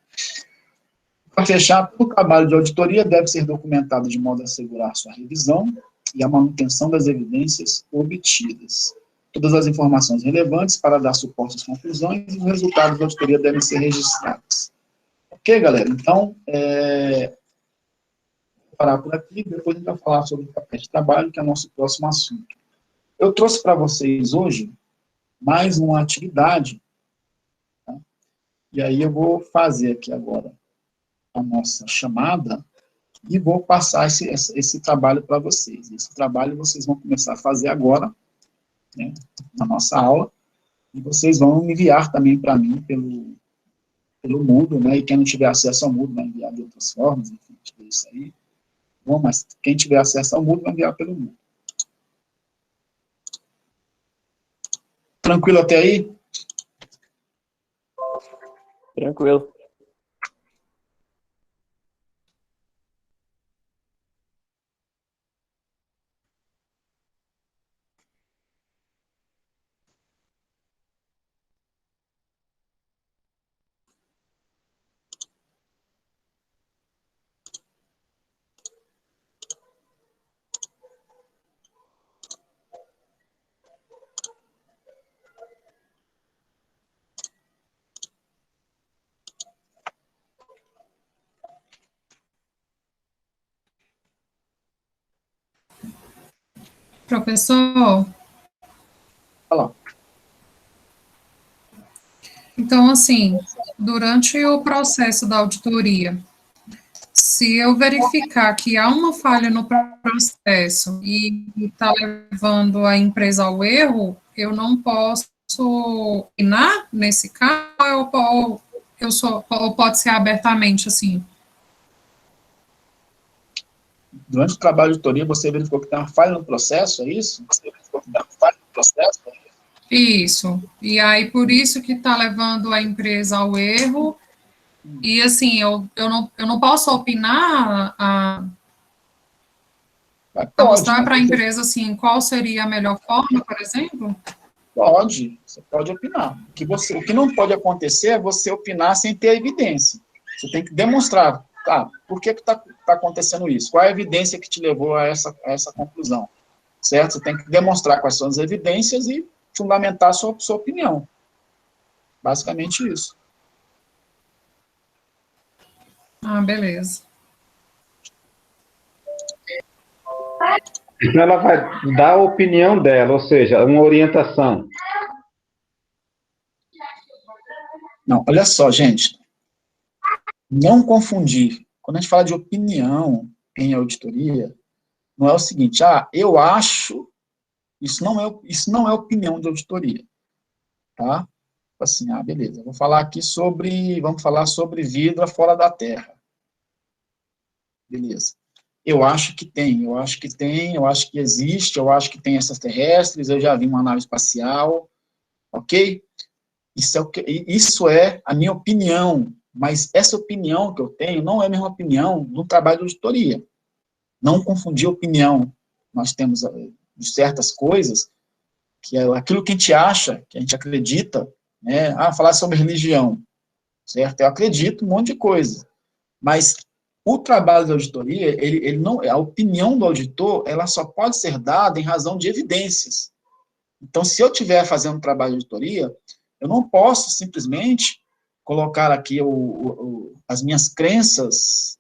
Speaker 2: Para fechar, o trabalho de auditoria deve ser documentado de modo a assegurar sua revisão e a manutenção das evidências obtidas. Todas as informações relevantes para dar suporte às conclusões e os resultados da auditoria devem ser registrados. Ok, galera? Então, vou parar por aqui, depois a gente vai falar sobre o papel de trabalho, que é o nosso próximo assunto. Eu trouxe para vocês hoje mais uma atividade, tá? E aí eu vou fazer aqui agora a nossa chamada e vou passar esse trabalho para vocês. Esse trabalho vocês vão começar a fazer agora, né, na nossa aula, e vocês vão enviar também para mim pelo Moodle, né, e quem não tiver acesso ao Moodle vai enviar de outras formas, enfim, isso aí. Bom, mas quem tiver acesso ao Moodle vai enviar pelo Moodle. Tranquilo até aí?
Speaker 5: Tranquilo.
Speaker 1: Professor,
Speaker 2: Olha lá.
Speaker 1: então, assim, durante o processo da auditoria, se eu verificar que há uma falha no processo e está levando a empresa ao erro, eu não posso opinar nesse caso, ou pode ser abertamente assim?
Speaker 2: Durante o trabalho de auditoria, você verificou que tem uma falha no processo, é isso? Você verificou que tem uma falha no processo?
Speaker 1: Isso. E aí, por isso que está levando a empresa ao erro. E, assim, eu não posso opinar a mostrar para a empresa, assim, qual seria a melhor forma, por exemplo?
Speaker 2: Pode, você pode opinar. O que não pode acontecer é você opinar sem ter evidência. Você tem que demonstrar, por que está acontecendo isso? Qual é a evidência que te levou a essa conclusão? Certo? Você tem que demonstrar quais são as evidências e fundamentar a sua opinião. Basicamente isso.
Speaker 1: Ah, beleza.
Speaker 7: Então, ela vai dar a opinião dela, ou seja, uma orientação.
Speaker 2: Não, olha só, gente. Não confundir. Quando a gente fala de opinião em auditoria, não é o seguinte, eu acho, isso não é opinião de auditoria, tá? Assim, beleza, vamos falar sobre vida fora da Terra. Beleza. Eu acho que existe, eu acho que tem extraterrestres, eu já vi uma nave espacial, ok? Isso é a minha opinião, mas essa opinião que eu tenho não é a mesma opinião do trabalho de auditoria. Não confundir opinião. Nós temos certas coisas, que é aquilo que a gente acha, que a gente acredita, né? Falar sobre religião, certo? Eu acredito um monte de coisa, mas o trabalho da auditoria, ele não, a opinião do auditor, ela só pode ser dada em razão de evidências. Então, se eu estiver fazendo um trabalho de auditoria, eu não posso simplesmente colocar aqui as minhas crenças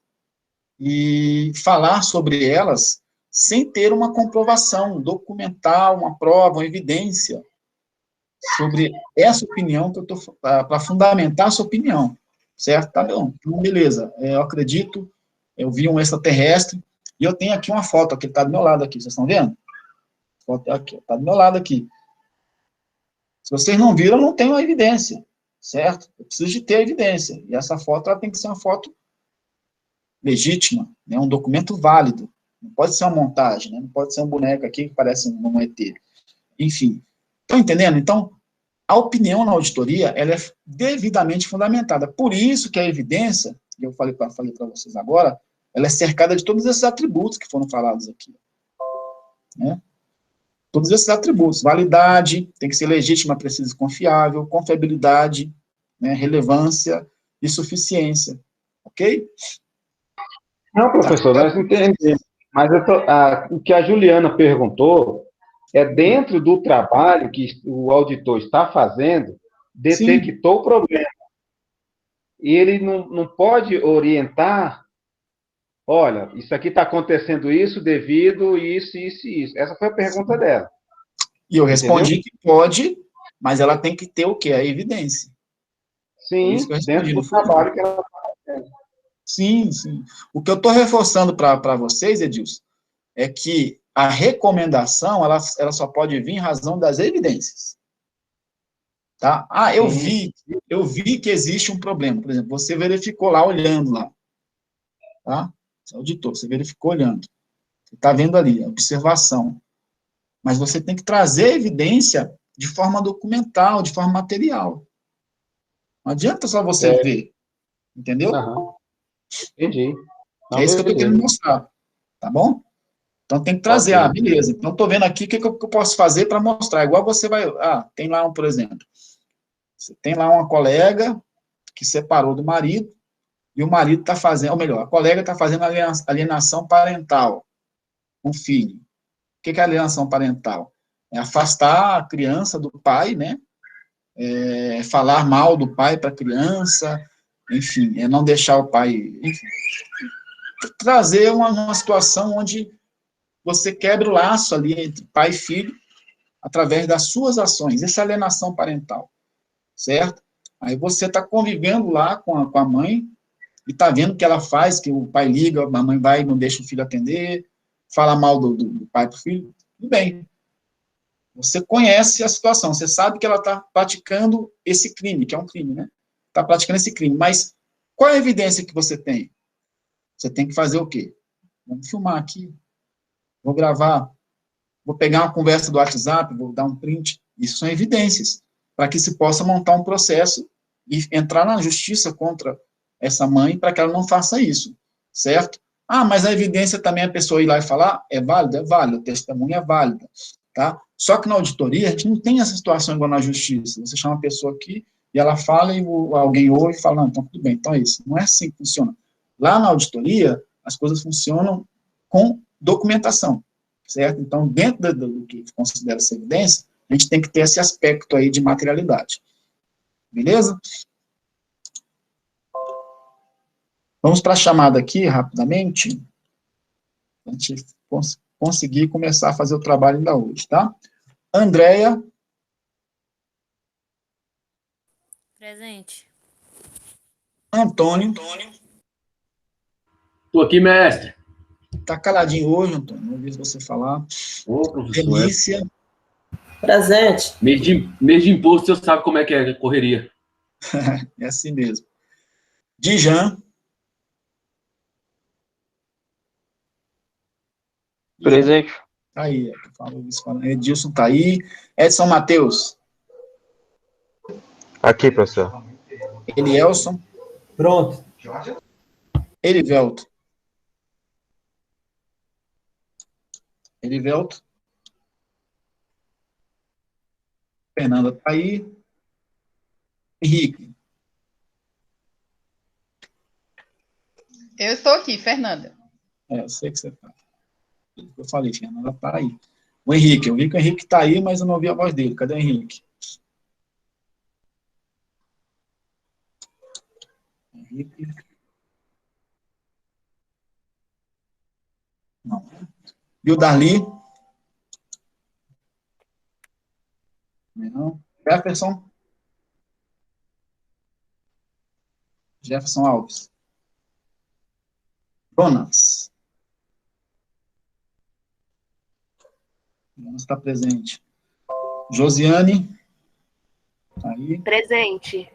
Speaker 2: e falar sobre elas sem ter uma comprovação documental, uma prova, uma evidência sobre essa opinião que eu estou para fundamentar essa opinião. certo? Tá bom, então, beleza. Eu acredito, eu vi um extraterrestre, e eu tenho aqui uma foto, que está do meu lado aqui, vocês estão vendo? A foto aqui, está do meu lado aqui. Se vocês não viram, eu não tenho a evidência, certo? Eu preciso de ter a evidência, e essa foto ela tem que ser uma foto legítima, né? Um documento válido, não pode ser uma montagem, né? Não pode ser um boneco aqui que parece um ET. Enfim, estão entendendo? Então, a opinião na auditoria, ela é devidamente fundamentada. Por isso que a evidência, que eu falei para vocês agora, ela é cercada de todos esses atributos que foram falados aqui. Né? Todos esses atributos. Validade, tem que ser legítima, precisa e confiável, confiabilidade, né, relevância e suficiência. Ok?
Speaker 7: Não, professor, nós entendemos. Mas o que a Juliana perguntou é dentro do trabalho que o auditor está fazendo, detectou o problema. E ele não pode orientar, olha, isso aqui está acontecendo isso devido isso, isso e isso. Essa foi a pergunta dela.
Speaker 2: E eu respondi que pode, mas ela tem que ter o quê? A evidência.
Speaker 7: Sim, dentro do trabalho que ela está fazendo.
Speaker 2: Sim, sim. O que eu estou reforçando para vocês, Edilson, é que a recomendação, ela só pode vir em razão das evidências. Tá? Ah, eu vi que existe um problema. Por exemplo, você verificou lá, olhando lá. Tá? Você auditou, você verificou olhando. Você está vendo ali, a observação. Mas você tem que trazer evidência de forma documental, de forma material. Não adianta só você ver. Entendeu?
Speaker 7: Entendi.
Speaker 2: É isso que eu estou querendo mostrar. Tá bom? Então, tem que trazer. Ah, beleza. Então, estou vendo aqui o que eu posso fazer para mostrar. Igual você vai... Ah, tem lá por exemplo, você tem lá uma colega que separou do marido, e o marido está fazendo, ou melhor, a colega está fazendo alienação parental com o filho. O que é alienação parental? É afastar a criança do pai, né? É falar mal do pai para a criança, enfim, é não deixar o pai... Enfim, trazer uma situação onde você quebra o laço ali entre pai e filho através das suas ações. Essa é alienação parental, certo? Aí você está convivendo lá com a mãe e está vendo o que ela faz, que o pai liga, a mãe vai e não deixa o filho atender, fala mal do pai para o filho, tudo bem. Você conhece a situação, você sabe que ela está praticando esse crime, que é um crime, né? Está praticando esse crime, mas qual é a evidência que você tem? Você tem que fazer o quê? Vamos filmar aqui, vou gravar, vou pegar uma conversa do WhatsApp, vou dar um print. Isso são evidências, para que se possa montar um processo e entrar na justiça contra essa mãe, para que ela não faça isso, certo? Ah, mas a evidência também a pessoa ir lá e falar, é válida? É válida, a testemunha é válida, tá? Só que na auditoria, a gente não tem essa situação igual na justiça. Você chama a pessoa aqui, e ela fala, e alguém ouve e fala, não, então tudo bem, então é isso. Não é assim que funciona. Lá na auditoria, as coisas funcionam com documentação, certo? Então, dentro do que considera essa evidência, a gente tem que ter esse aspecto aí de materialidade. Beleza? Vamos para a chamada aqui, rapidamente, para a gente conseguir começar a fazer o trabalho ainda hoje, tá? Andréia.
Speaker 10: Presente.
Speaker 2: Antônio.
Speaker 11: Estou aqui, mestre.
Speaker 2: Tá caladinho hoje, Antônio, não ouvi você falar.
Speaker 11: Ô, professor.
Speaker 2: Delícia.
Speaker 6: Presente.
Speaker 11: Mês de imposto, você sabe como é que é a correria.
Speaker 2: É assim mesmo. Dijan.
Speaker 5: Presente.
Speaker 2: Tá aí, Edilson tá aí. Edson Matheus.
Speaker 12: Aqui, professor.
Speaker 2: Elielson.
Speaker 6: Pronto.
Speaker 2: Elivelto. Elivelto. Fernanda tá aí. Henrique.
Speaker 4: Eu estou aqui, Fernanda.
Speaker 2: Eu sei que você tá. Eu falei, Fernanda tá aí. O Henrique, eu vi que o Henrique tá aí, mas eu não ouvi a voz dele. Cadê o Henrique? Henrique. Não. E o Darli? Não. Jefferson? Jefferson Alves. Jonas. Jonas está presente. Josiane. Está aí.
Speaker 3: Presente.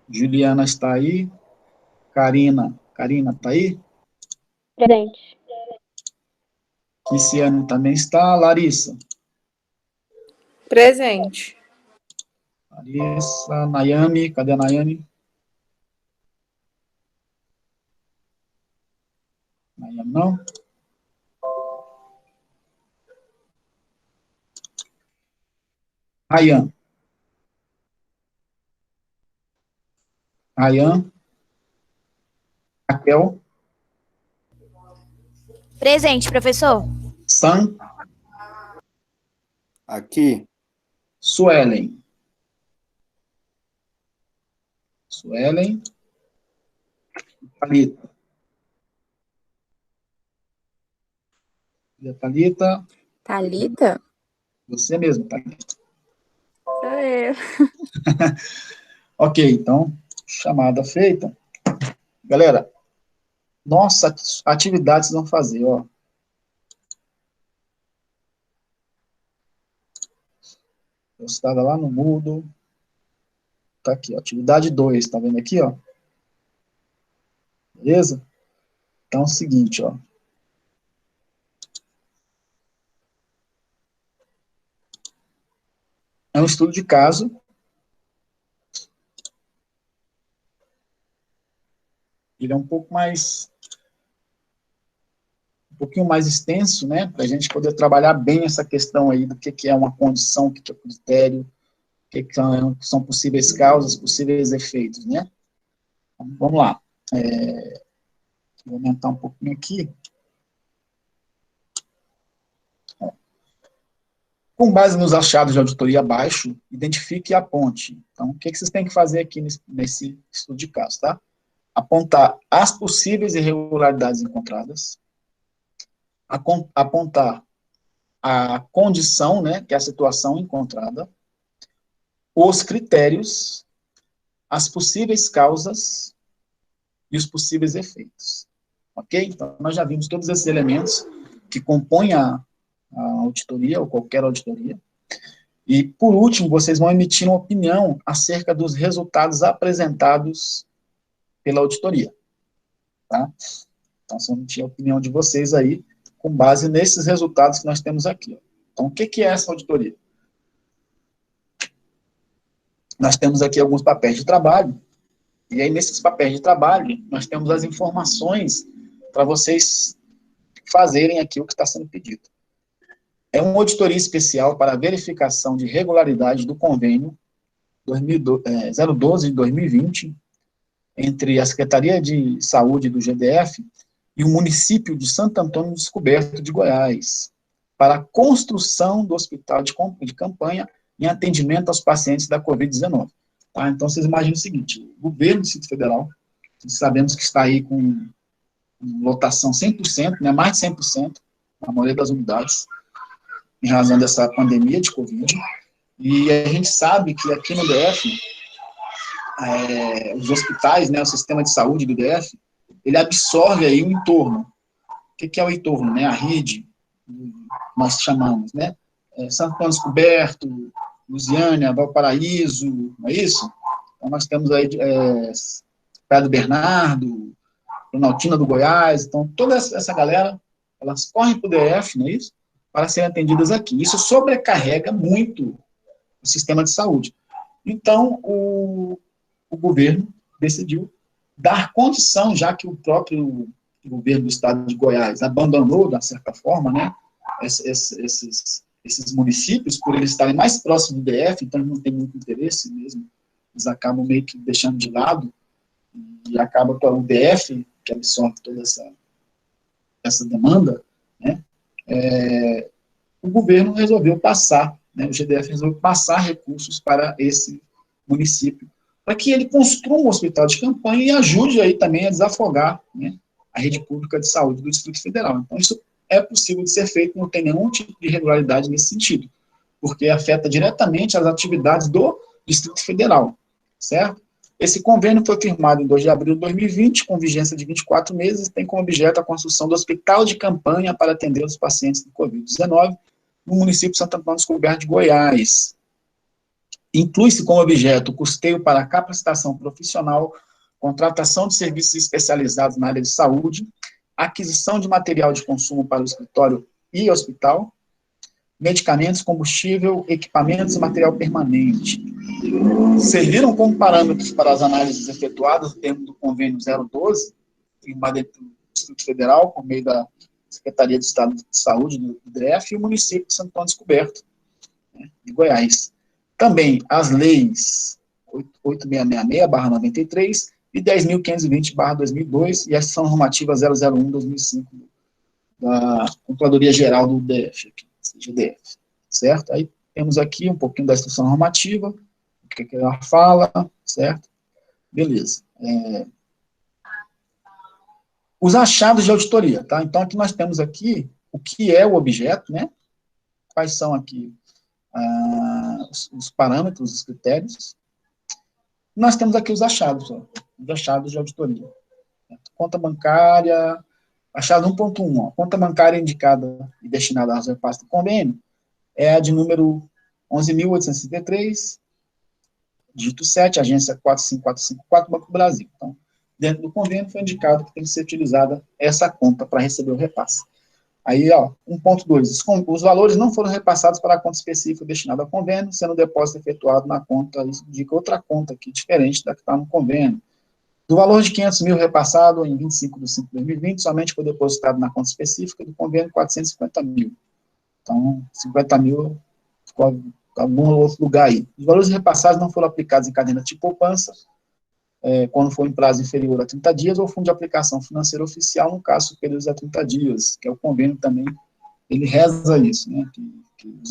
Speaker 2: Juliana está aí. Karina. Karina está aí?
Speaker 10: Presente.
Speaker 2: Cristiane também está. Larissa.
Speaker 12: Presente.
Speaker 2: Larissa. Nayane. Cadê a Nayane? Nayane não. Rayan. Rayan. Raquel.
Speaker 9: Presente, professor.
Speaker 2: Sam.
Speaker 8: Aqui.
Speaker 2: Suelen. Suelen. Thalita. E a Thalita?
Speaker 12: Thalita?
Speaker 2: Você mesmo, Thalita.
Speaker 12: Sou eu.
Speaker 2: Ok, então, chamada feita. Galera, nossa atividade vocês vão fazer, ó. Postada lá no Moodle. Tá aqui, ó, atividade 2, tá vendo aqui, ó? Beleza? Então é o seguinte, ó. É um estudo de caso. Ele é um pouquinho mais extenso, né, para a gente poder trabalhar bem essa questão aí do que é uma condição, o que é critério, o que são possíveis causas, possíveis efeitos, né? Então, vamos lá. Vou aumentar um pouquinho aqui. Com base nos achados de auditoria abaixo, identifique e aponte. Então, o que vocês têm que fazer aqui nesse estudo de caso, tá? Apontar as possíveis irregularidades encontradas, apontar a condição, né, que é a situação encontrada, os critérios, as possíveis causas e os possíveis efeitos. Ok? Então, nós já vimos todos esses elementos que compõem a auditoria, ou qualquer auditoria. E, por último, vocês vão emitir uma opinião acerca dos resultados apresentados pela auditoria. Tá? Então, vocês vão emitir a opinião de vocês aí, com base nesses resultados que nós temos aqui. Então, o que é essa auditoria? Nós temos aqui alguns papéis de trabalho, e aí, nesses papéis de trabalho, nós temos as informações para vocês fazerem aqui o que está sendo pedido. É uma auditoria especial para verificação de regularidade do convênio 012 de 2020 entre a Secretaria de Saúde do GDF e o município de Santo Antônio Descoberto de Goiás, para a construção do hospital de campanha em atendimento aos pacientes da Covid-19. Tá? Então, vocês imaginam o seguinte, o governo do Distrito Federal, sabemos que está aí com lotação 100%, né, mais de 100%, na maioria das unidades, em razão dessa pandemia de Covid, e a gente sabe que aqui no DF, os hospitais, né, o sistema de saúde do DF, ele absorve aí o entorno. O que é o entorno? Né? A rede, nós chamamos, né? Santo Antônio Descoberto, Lusiânia, Valparaíso, não é isso? Então, nós temos aí Praia do Bernardo, Planaltina do Goiás, então toda essa galera, elas correm para o DF, não é isso? Para serem atendidas aqui. Isso sobrecarrega muito o sistema de saúde. Então, o governo decidiu dar condição, já que o próprio governo do estado de Goiás abandonou, de certa forma, né, esses municípios, por eles estarem mais próximos do DF, então não tem muito interesse mesmo, eles acabam meio que deixando de lado, e acaba com o DF, que absorve toda essa demanda, né, o governo resolveu passar, né, o GDF resolveu passar recursos para esse município, para que ele construa um hospital de campanha e ajude aí também a desafogar, né, a rede pública de saúde do Distrito Federal. Então, isso é possível de ser feito, não tem nenhum tipo de irregularidade nesse sentido, porque afeta diretamente as atividades do Distrito Federal, certo? Esse convênio foi firmado em 2 de abril de 2020, com vigência de 24 meses, e tem como objeto a construção do hospital de campanha para atender os pacientes de Covid-19 no município de Santo Antônio dos Cobertos de Goiás. Inclui-se como objeto o custeio para capacitação profissional, contratação de serviços especializados na área de saúde, aquisição de material de consumo para o escritório e hospital, medicamentos, combustível, equipamentos e material permanente. Serviram como parâmetros para as análises efetuadas no termo do convênio 012, firmado entre o Distrito Federal, por meio da Secretaria de Estado de Saúde, do DF, e o município de Santo Antônio Descoberto, né, de Goiás. Também as leis 8666/93 e 10.520/2002, e a Ação Normativa 001/2005, da Controladoria Geral do DF, aqui, CGDF, certo? Aí temos aqui um pouquinho da instrução normativa, o que ela fala, certo? Beleza. Os achados de auditoria, tá? Então, aqui nós temos aqui o que é o objeto, né? Quais são aqui os parâmetros, os critérios. Nós temos aqui os achados, ó, os achados de auditoria. Conta bancária, achado 1.1, ó, conta bancária indicada e destinada às repasses do convênio é a de número 11.863, dígito 7, agência 45454, Banco do Brasil. Então, dentro do convênio foi indicado que tem que ser utilizada essa conta para receber o repasse. Aí, ó, 1.2, os valores não foram repassados para a conta específica destinada ao convênio, sendo o depósito efetuado na conta, isso indica outra conta aqui, diferente da que está no convênio. Do valor de 500 mil repassado em 25 de 5 de 2020, somente foi depositado na conta específica do convênio 450 mil. Então, 50 mil ficou em algum outro lugar aí. Os valores repassados não foram aplicados em caderneta de poupança, quando for em prazo inferior a 30 dias, ou fundo de aplicação financeira oficial, no caso superior a 30 dias, que é o convênio também, ele reza isso, né, que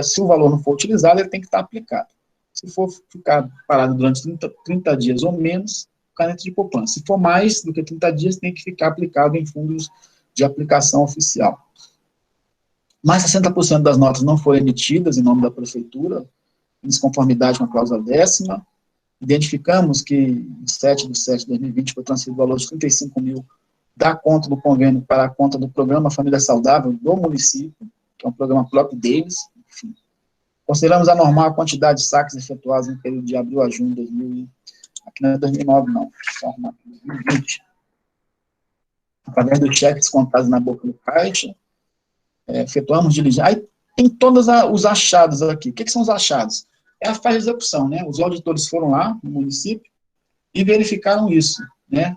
Speaker 2: se o valor não for utilizado, ele tem que estar aplicado. Se for ficar parado durante 30 dias ou menos, caneta de poupança. Se for mais do que 30 dias, tem que ficar aplicado em fundos de aplicação oficial. Mais 60% das notas não foram emitidas em nome da prefeitura, em desconformidade com a cláusula 10ª. Identificamos que, em 7 de 7 de 2020, foi transferido o valor de 35 mil da conta do convênio para a conta do Programa Família Saudável do município, que é um programa próprio deles, enfim. Consideramos anormal a quantidade de saques efetuados no período de abril a junho de 2000, aqui não é 2009, não, só 2020. Através dos cheques contados na boca do caixa, efetuamos diligência. Aí tem todos os achados aqui. O que são os achados? É a fase de execução, né? Os auditores foram lá no município e verificaram isso, né?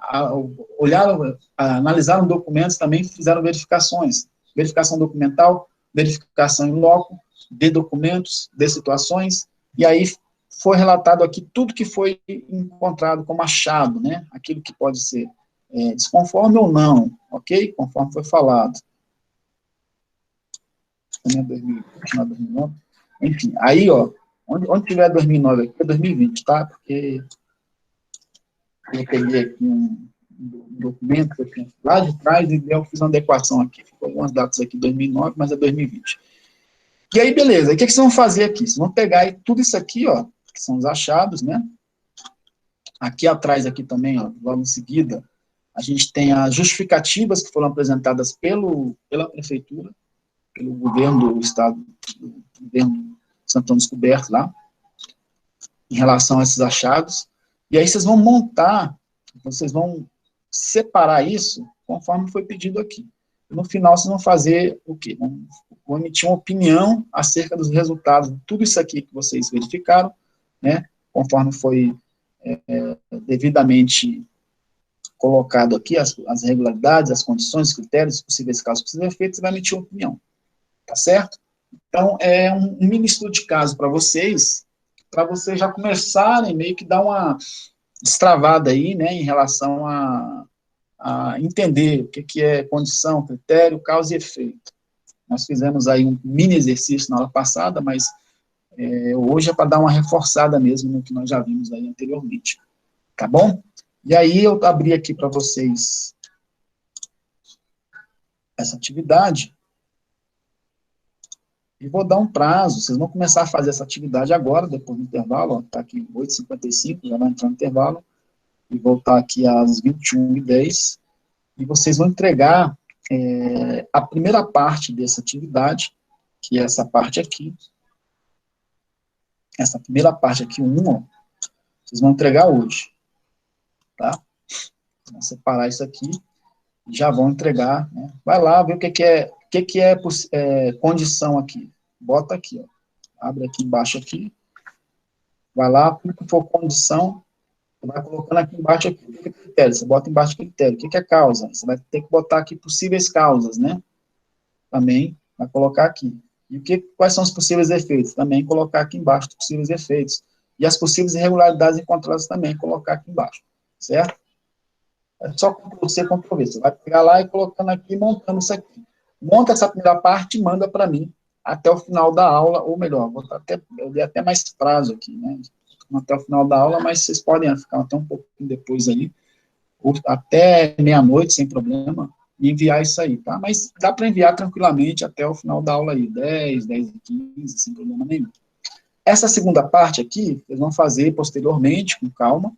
Speaker 2: Olharam, analisaram documentos, também fizeram verificações. Verificação documental, verificação em loco, de documentos, de situações, e aí foi relatado aqui tudo que foi encontrado como achado, né? Aquilo que pode ser desconforme ou não, ok? Conforme foi falado. Enfim, aí, ó, onde tiver 2009 aqui, é 2020, tá? Porque eu peguei aqui um documento que eu tinha lá de trás e eu fiz uma adequação aqui. Ficou algumas datas aqui, 2009, mas é 2020. E aí, beleza, o que vocês vão fazer aqui? Vocês vão pegar aí tudo isso aqui, ó, que são os achados, né? Aqui atrás, aqui também, ó, logo em seguida, a gente tem as justificativas que foram apresentadas pela prefeitura, pelo governo do estado, do governo de Santo Antônio Descoberto lá, em relação a esses achados, e aí vocês vão montar, vocês vão separar isso conforme foi pedido aqui. E no final vocês vão fazer o quê? Vão emitir uma opinião acerca dos resultados de tudo isso aqui que vocês verificaram, né, conforme foi devidamente colocado aqui, as regularidades, as condições, os critérios, os possíveis casos, os possíveis efeitos, você vai emitir uma opinião. Tá certo? Então, é um mini estudo de caso para vocês já começarem meio que dar uma destravada aí, né, em relação a entender o que é condição, critério, causa e efeito. Nós fizemos aí um mini exercício na aula passada, mas hoje é para dar uma reforçada mesmo no que nós já vimos aí anteriormente. Tá bom? E aí eu abri aqui para vocês essa atividade. E vou dar um prazo, vocês vão começar a fazer essa atividade agora, depois do intervalo, está aqui 8h55, já vai entrar no intervalo, e voltar aqui às 21h10, e vocês vão entregar a primeira parte dessa atividade, que é essa parte aqui, essa primeira parte aqui, 1, ó, vocês vão entregar hoje, tá? Vão separar isso aqui, e já vão entregar, né? Vai lá, ver o que é condição aqui, bota aqui, ó, abre aqui embaixo aqui, vai lá, o que for condição, você vai colocando aqui embaixo aqui, o que é critério, você bota embaixo critério, o que é causa, você vai ter que botar aqui possíveis causas, né? Também vai colocar aqui. E quais são os possíveis efeitos? Também colocar aqui embaixo os possíveis efeitos. E as possíveis irregularidades encontradas também, colocar aqui embaixo, certo? É só Ctrl+C, Ctrl+V. Você vai pegar lá e colocando aqui, montando isso aqui. Monta essa primeira parte e manda para mim até o final da aula, ou melhor, eu dei até mais prazo aqui, né? Até o final da aula, mas vocês podem ficar até um pouquinho depois aí, ou até meia-noite, sem problema, e enviar isso aí, tá? Mas dá para enviar tranquilamente até o final da aula aí, 10h15, sem problema nenhum. Essa segunda parte aqui, vocês vão fazer posteriormente, com calma,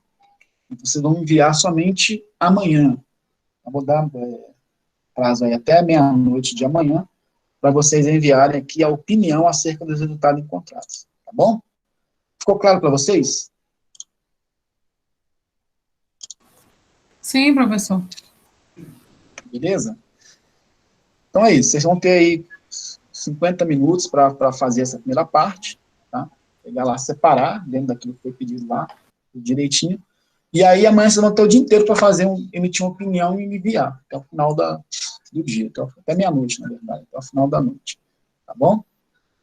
Speaker 2: e vocês vão enviar somente amanhã. Eu vou dar prazo aí até meia-noite de amanhã, para vocês enviarem aqui a opinião acerca dos resultados encontrados, tá bom? Ficou claro para vocês?
Speaker 1: Sim, professor.
Speaker 2: Beleza? Então é isso, vocês vão ter aí 50 minutos para fazer essa primeira parte, tá? Pegar lá, separar, dentro daquilo que foi pedido lá, direitinho, e aí amanhã vocês vão ter o dia inteiro para emitir uma opinião e me enviar, até o final do dia, até meia-noite, na verdade, até o final da noite, tá bom?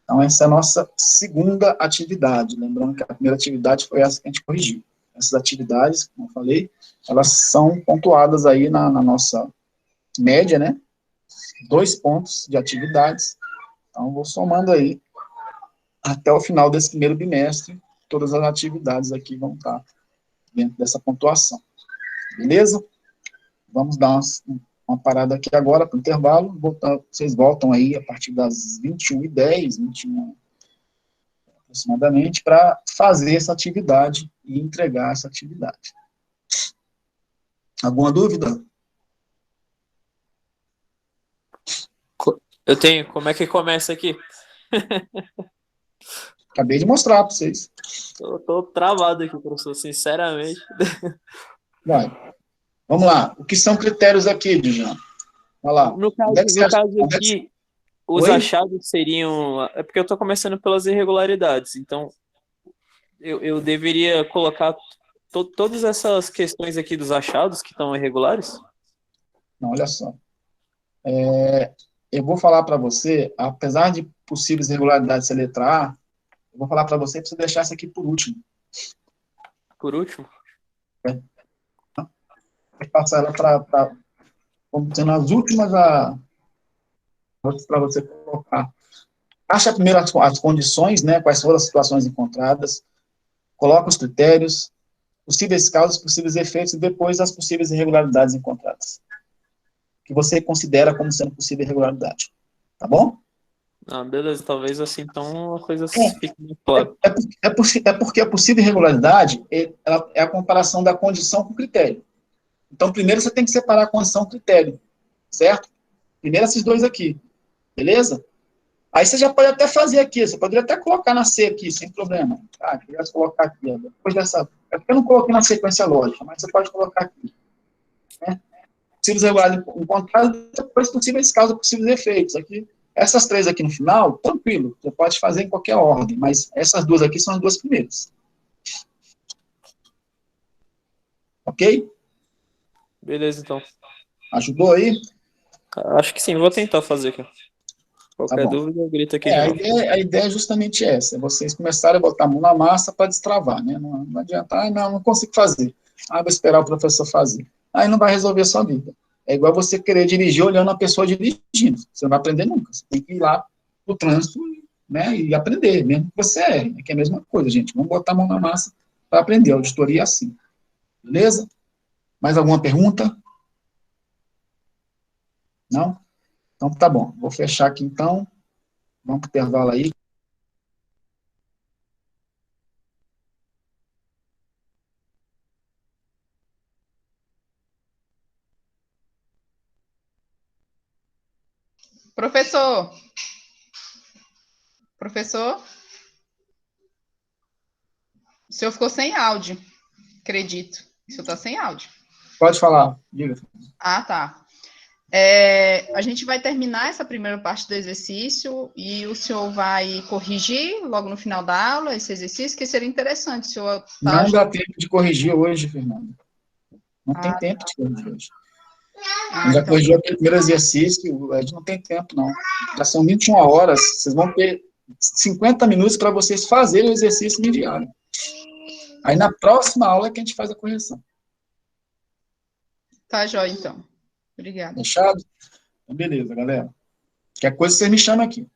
Speaker 2: Então essa é a nossa segunda atividade, lembrando que a primeira atividade foi essa que a gente corrigiu. Essas atividades, como eu falei, elas são pontuadas aí na nossa média, né? 2 pontos de atividades. Então, vou somando aí até o final desse primeiro bimestre, todas as atividades aqui vão estar dentro dessa pontuação. Beleza? Vamos dar uma parada aqui agora para o intervalo. Vocês voltam aí a partir das 21h10, 21 aproximadamente, para fazer essa atividade e entregar essa atividade. Alguma dúvida?
Speaker 5: Eu tenho. Como é que começa aqui?
Speaker 2: Acabei de mostrar para vocês.
Speaker 5: Tô travado aqui, professor, sinceramente.
Speaker 2: Vai. Vamos lá. O que são critérios aqui, Dijan? Olha lá.
Speaker 5: No caso aqui, os achados seriam... É porque eu estou começando pelas irregularidades, então eu deveria colocar todas essas questões aqui dos achados que estão irregulares?
Speaker 2: Não, olha só. Eu vou falar para você, apesar de possíveis irregularidades ser letra A, eu vou falar para você deixar isso aqui por último.
Speaker 5: Por último?
Speaker 2: Vou passar ela para como sendo as últimas para você colocar. Acha primeiro as condições, né, quais foram as situações encontradas, coloca os critérios, possíveis causas, possíveis efeitos, e depois as possíveis irregularidades encontradas, que você considera como sendo possível irregularidade. Tá bom?
Speaker 5: Ah, beleza, talvez assim, então a coisa fique muito clara.
Speaker 2: É porque a possível irregularidade é a comparação da condição com o critério. Então, primeiro você tem que separar a condição e o critério, certo? Primeiro esses dois aqui, beleza? Aí você já pode até fazer aqui, você poderia até colocar na C aqui, sem problema. Ah, queria colocar aqui, ó, depois dessa... É porque eu não coloquei na sequência lógica, mas você pode colocar aqui. Né? Possíveis irregularidades encontradas, depois possíveis causas, possíveis efeitos. Aqui, essas três aqui no final, tranquilo, você pode fazer em qualquer ordem, mas essas duas aqui são as duas primeiras. Ok?
Speaker 5: Beleza, então.
Speaker 2: Ajudou aí?
Speaker 5: Acho que sim, vou tentar fazer aqui. Qualquer dúvida, eu grito aqui.
Speaker 2: A ideia é justamente essa, vocês começarem a botar a mão na massa para destravar, né? Não adianta, não consigo fazer. Vou esperar o professor fazer. Aí não vai resolver a sua vida. É igual você querer dirigir olhando a pessoa dirigindo. Você não vai aprender nunca. Você tem que ir lá no trânsito, né, e aprender, mesmo que você erre. É a mesma coisa, gente. Vamos botar a mão na massa para aprender. A auditoria é assim. Beleza? Mais alguma pergunta? Não? Então, tá bom. Vou fechar aqui, então. Vamos para o intervalo aí.
Speaker 4: Professor? Professor? O senhor ficou sem áudio, acredito. O senhor está sem áudio.
Speaker 2: Pode falar, diga.
Speaker 4: Ah, tá. A gente vai terminar essa primeira parte do exercício e o senhor vai corrigir logo no final da aula esse exercício, que seria interessante. O senhor
Speaker 2: Não dá tempo de corrigir hoje, Fernanda. Não tem tempo de corrigir hoje. Já
Speaker 4: então...
Speaker 2: corrigiu aquele primeiro exercício, a gente não tem tempo, não. Já são 21 horas, vocês vão ter 50 minutos para vocês fazerem o exercício e me enviarem. Aí na próxima aula é que a gente faz a correção.
Speaker 4: Tá, jóia, então. Obrigada.
Speaker 2: Fechado? Então, beleza, galera. Qualquer coisa, vocês me chamam aqui.